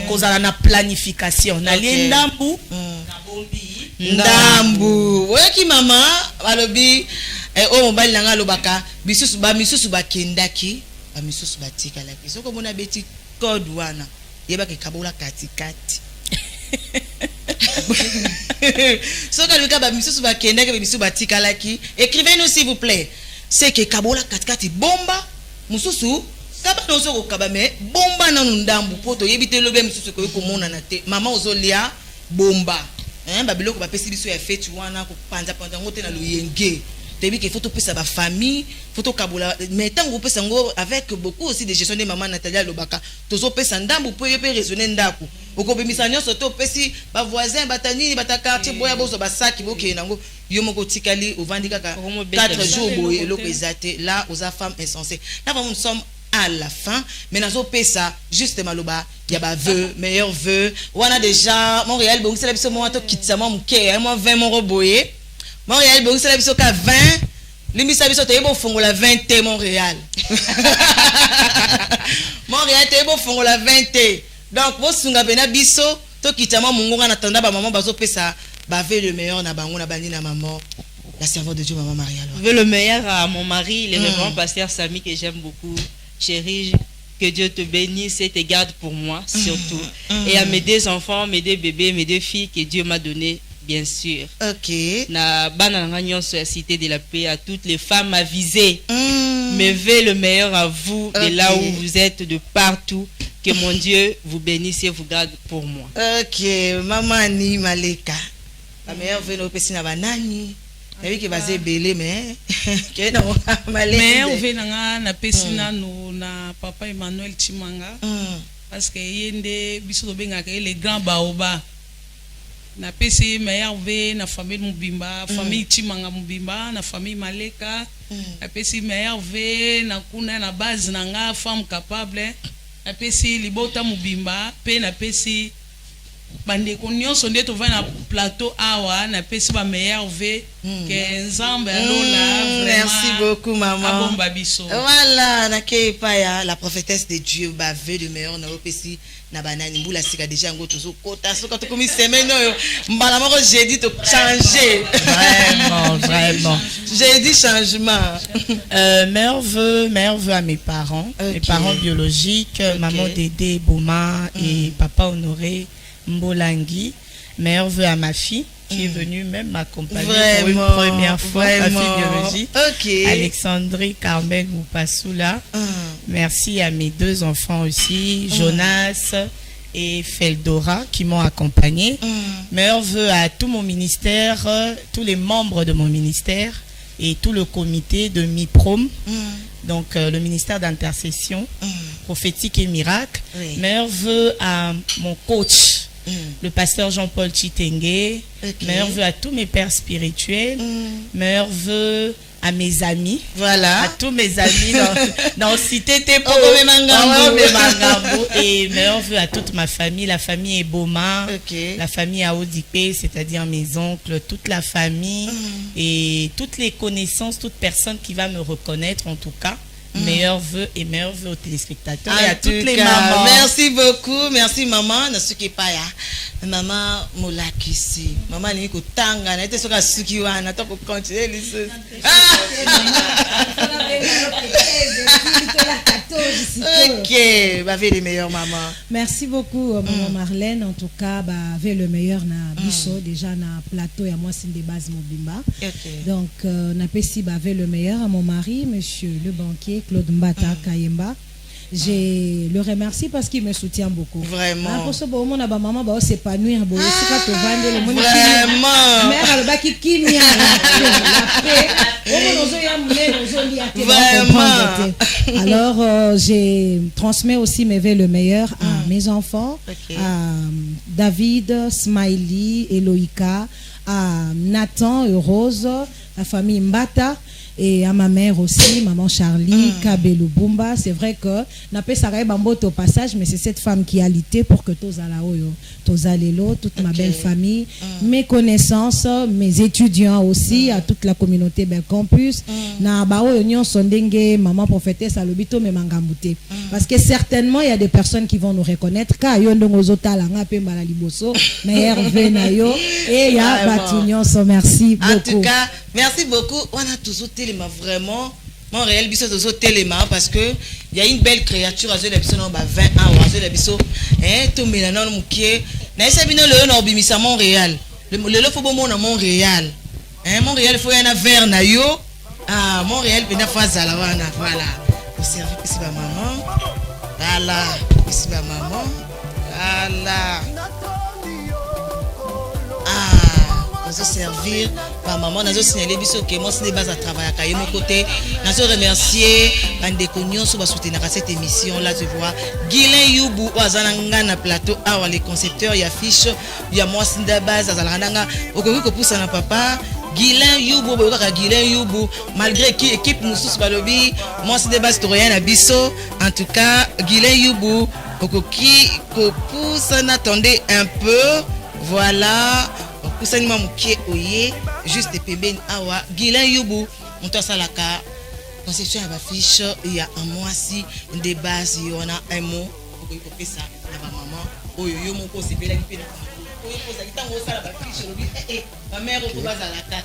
Kozala na planification. Na liendambu na bombi. Ndambu. Oyaki mama balobi o mobali nanga lobaka bisusu ba kendaki ba misusu batikalaki. Soko mona beti code wana yeba ke kabola katikati. Soko luka ba misusu ba kendaki ba misusu batikalaki. Écrivez-nous s'il vous plaît. C'est que kabola katikati bomba mususu kaba no soko kaba me bomba na ndambu poto yebite lobe misusu ko komona na te. Mama ozolia bomba. Babiloko bapesi biso ya fête wana ko panza ngote na luyenge. Tebi que photo pesa ba famille, photo kabola mais tant ko pesa ngo avec beaucoup aussi de gestion de maman Natalia Lobaka. Tozo pesa ndambu po yepe raisonner ndako. Oko bimisa nyonso to pesi ba voisin batani bata quartier boya bozo ba saki boke nango yo moko tikali ovandi kaka 4 jours boye eloko ezate là aux femmes insensées. Là nous sommes à la fin mais nazo pesa juste maloba ya ba vœu meilleur vœu wana déjà Montréal bon c'est la biso mo to kitsama muke mo 20 mo roboye Montréal bon c'est la biso ka 20 limisa biso te bo fongola 20 te Montréal Montréal te bo fongola 20 te donc bo sunga bena biso to kitsama mungonga na tanda ba maman bazo pesa ba vœu le meilleur na bango na bani na maman. La servante de Dieu, maman Maria. Je veux le meilleur à mon mari, le révérend pasteur Samy, que j'aime beaucoup. Chérie, que Dieu te bénisse et te garde pour moi, surtout. Et à mes 2 enfants, mes 2 bébés, mes 2 filles que Dieu m'a donné, bien sûr. OK. Na bananganyon sur la cité de la paix, à toutes les femmes avisées. Me veux le meilleur à vous, de là où vous êtes, de partout. Que mon Dieu vous bénisse et vous garde pour moi. OK. Maman Ni Maleka. La meilleure veut nous passer na banani. Oui, qui va se belé, mais mais on veut na pesina no na papa Emmanuel Chimanga parce que yende biso to benga les grands baoba na pesi meilleur veut na famille Mubimba famille Chimanga Mubimba na famille Maleka na pesi meilleur veut na kuna na base na nga femme capable na pesi libota Mubimba pe na pesi bande nyonso nde to va na plateau awa na pesi ba meilleur ve que nzambe alola. Merci beaucoup maman. Abomba biso. Voilà na ke pa la prophétesse de Dieu ba ve de meilleur na opesi na banani mbula sika déjà ngo tozo kota so quand comme semaine oyo mbala moko jeudi to changer vraiment j'ai dit changement. Meilleur vœu à mes parents, mes parents biologiques, maman Dédé Boma et papa Honoré Mbolangi. Meilleur vœu à ma fille qui est venue même m'accompagner pour une première fois, ma fille biologique. Alexandrie Carmen Moupassoula. Merci à mes 2 enfants aussi, Jonas et Feldora qui m'ont accompagné. Meilleur vœu à tout mon ministère, tous les membres de mon ministère et tout le comité de MIPROM. Donc le ministère d'intercession prophétique et miracle. Meilleur vœu à mon coach, le pasteur Jean-Paul Chitenge. Meilleur vœu à tous mes pères spirituels. Meilleur vœu à mes amis, voilà, à tous mes amis dans Cité Tepo et meilleur vœu à toute ma famille, la famille Eboma, la famille Aodipé, c'est-à-dire mes oncles, toute la famille et toutes les connaissances, toute personne qui va me reconnaître en tout cas. Meilleurs vœux et meilleurs vœux aux téléspectateurs et à toutes les mamans. Merci beaucoup, merci maman. Na suki paya, maman molakisi, maman ni ko tanga na ete soka suki wana to ko continuer l'histoire. Ok, bah les meilleurs maman. Merci beaucoup maman Marlène, en tout cas bah le meilleur na biso déjà na plateau ya moi c'est des bases Mobimba. Donc na pesi bah le meilleur à mon mari monsieur le banquier Claude Mbata Kayemba. Je le remercie parce qu'il me soutient beaucoup. Vraiment. Pour ce moment, ma maman va s'épanouir. Vraiment. Mère, le baki qui m'y a Vraiment. Alors, j'ai transmis aussi mes vœux le meilleur à mes enfants, à David, Smiley, Eloïka, à Nathan et Rose, la famille Mbata. et à ma mère aussi, maman Charlie, Kabe Lubumba. C'est vrai que n'a pas Sarai Bambote au passage, mais c'est cette femme qui a lutté pour que Tozala Oyo, Tozalelo, toute ma belle famille, mes connaissances, mes étudiants aussi, à toute la communauté Bel Campus. Na Bao Union Sondenge, maman prophétesse à Lobito, mais Mangamouté. Parce que certainement, il y a des personnes qui vont nous reconnaître. Car Yondongozota, Langa, Pembala Liboso, mais Hervé Nayo, et il y a Batunion, merci beaucoup. En tout cas, merci beaucoup. On a toujours téléma vraiment. Mon réel biso toujours téléma parce que il y a une belle créature à la biso non 20 ans à la biso tout mélange mukie. Na esa bino le no bimisa Montréal. Le faut bon na Montréal. Montréal faut y en vers na yo. Ah Montréal bena faza la wana voilà. Pour servir ici ba maman. Voilà, ici ba maman. Voilà. Nous servir par maman, nous signaler biso que moi c'est des bases à travailler à mon côté. Nous remercier bande cognon sur soutenir cette émission là tu vois. Guilain Yubu wazananga na plateau ah les concepteurs y affiche y a moi c'est des bases à zalananga okoki ko poussa na papa Guilain Yubu boka Guilain Yubu malgré qui équipe mususu balobi moi c'est des bases torien na biso en tout cas Guilain Yubu okoki ko poussa n'attendez un peu voilà. Kusanyima mukie oye juste pembeni awa Guilain Yubu on salaka conception ya fiche il y a un mois si de base on a un mot pour que ça na maman oyo yo moko sepela ki pena oyo poza kitango sala ba fiche lobi ma mère ko base à la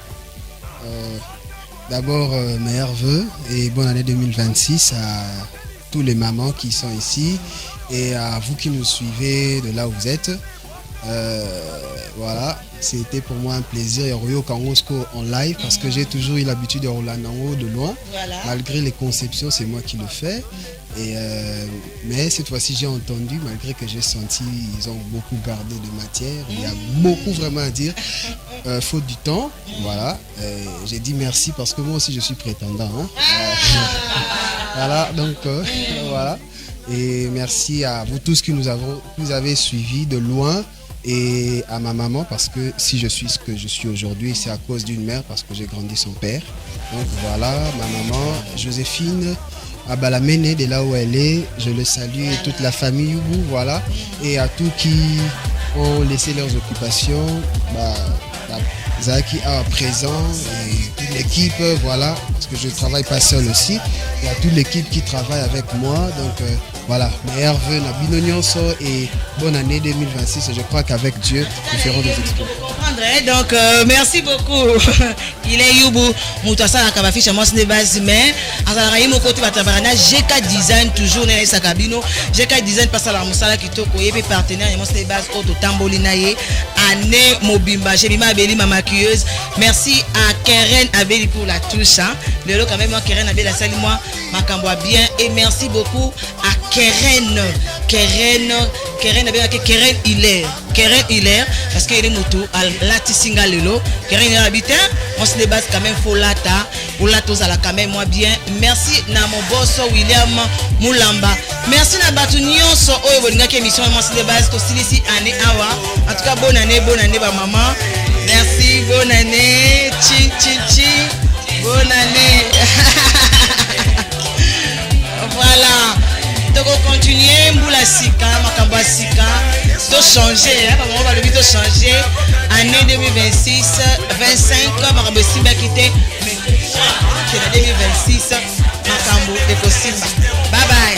d'abord meilleurs vœux et bonne année 2026 à tous les mamans qui sont ici et à vous qui nous suivez de là où vous êtes. Voilà, c'était pour moi un plaisir Royo Kangosko en live parce que j'ai toujours eu l'habitude de rouler en haut de loin. Voilà. Malgré les conceptions, c'est moi qui le fais. Et mais cette fois-ci, j'ai entendu, malgré que j'ai senti, ils ont beaucoup gardé de matière. Il y a beaucoup vraiment à dire. Faute du temps, voilà. J'ai dit merci parce que moi aussi, je suis prétendant. Hein. Voilà, donc voilà. Et merci à vous tous qui nous avez suivis de loin. Et à ma maman parce que si je suis ce que je suis aujourd'hui, c'est à cause d'une mère parce que j'ai grandi son père. Donc voilà, ma maman Joséphine Abalamene de là où elle est, je le salue et toute la famille Yubu, voilà. Et à tous qui ont laissé leurs occupations, Zaki à présent et toute l'équipe, voilà, parce que je ne travaille pas seul aussi. Il y a toute l'équipe qui travaille avec moi, donc voilà, meilleurs vœux, et bonne année 2026. Et je crois qu'avec Dieu, nous ferons des exploits. Donc, merci beaucoup. Il est Yubu, Moutassa na kabafiche moi c'est base mais azala yimo côté batabarana GK Design toujours na sa cabino GK Design passe la musala kitoko yepe partenaire moi c'est base auto tambolina ye année mobimba Jemima Abeli ma maquilleuse. Merci à Keren Abeli pour la touche hein. Le quand même moi Keren Abeli la salle moi makambo bien et merci beaucoup à Keren Abeli Keren Hilaire parce qu'il est moto à Latisinga lelo Keren habitant on se débat quand même faut lata ou la tous à la quand même moi bien merci na mon boss William Moulamba merci na Batunion so oyo bolinga ki émission moi se débat to ici année awa en tout cas bonne année ba maman merci bonne année chi bonne année voilà donc on continue mboula sika makamba sika to changer hein maman va le vite changer année 2026 25 makambo simba quitté mais c'est la 2026 makambo eko simba bye bye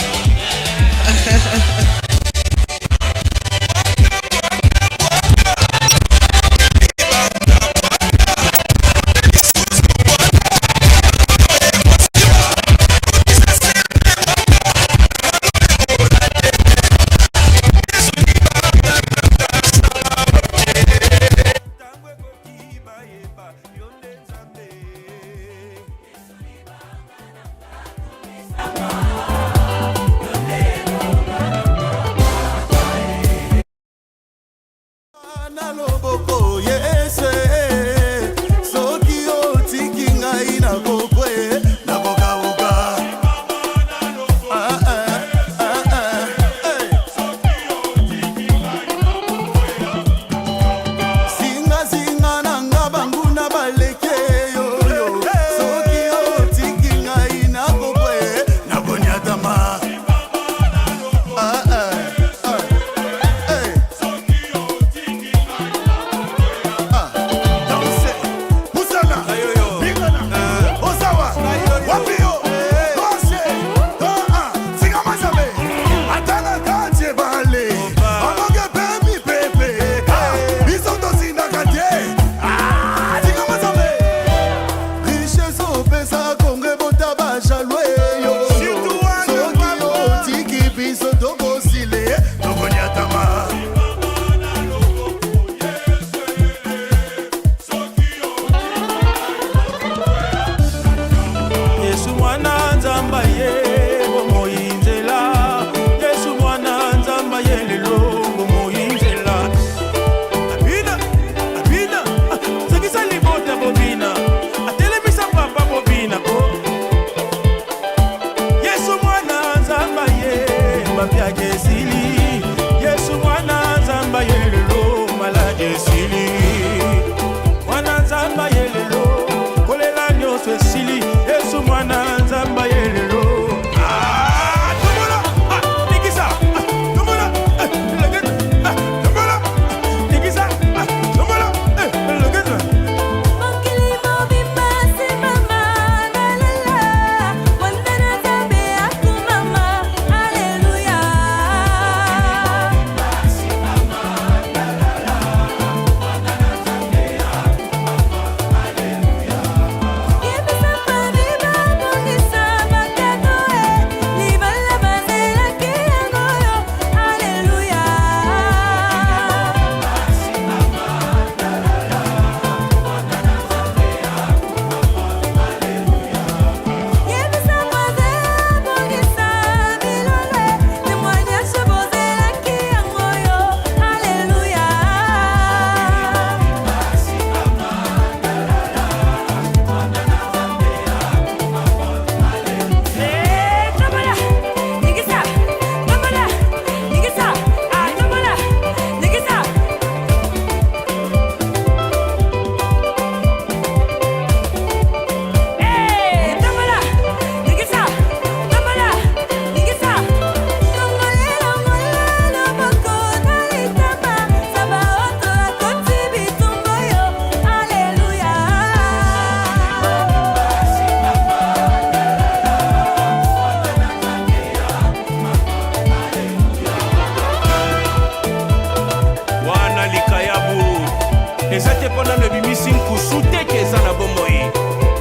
eza te mpona na bimisi nkusu te ke eza na bomoi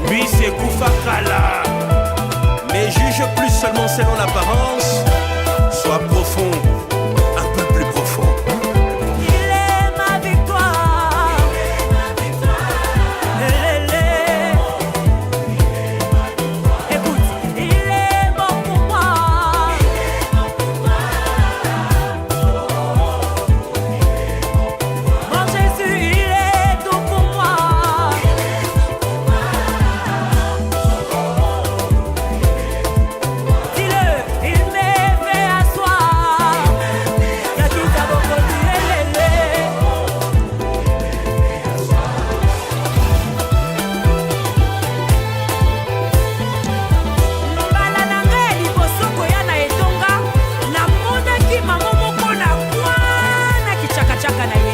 mbisi ekufa kala. Ne juge plus seulement selon l'apparence, sois profond, un peu plus profond. Il est ma victoire. Écoute, il est bon pour moi. Mon Jésus, il est tout pour moi. Dis-le, il m'est fait asseoir. Yakita boko dilelele. Mbala na ngai liboso koya na etonga, namonaki mama moko na kwana kichakachaka na ye.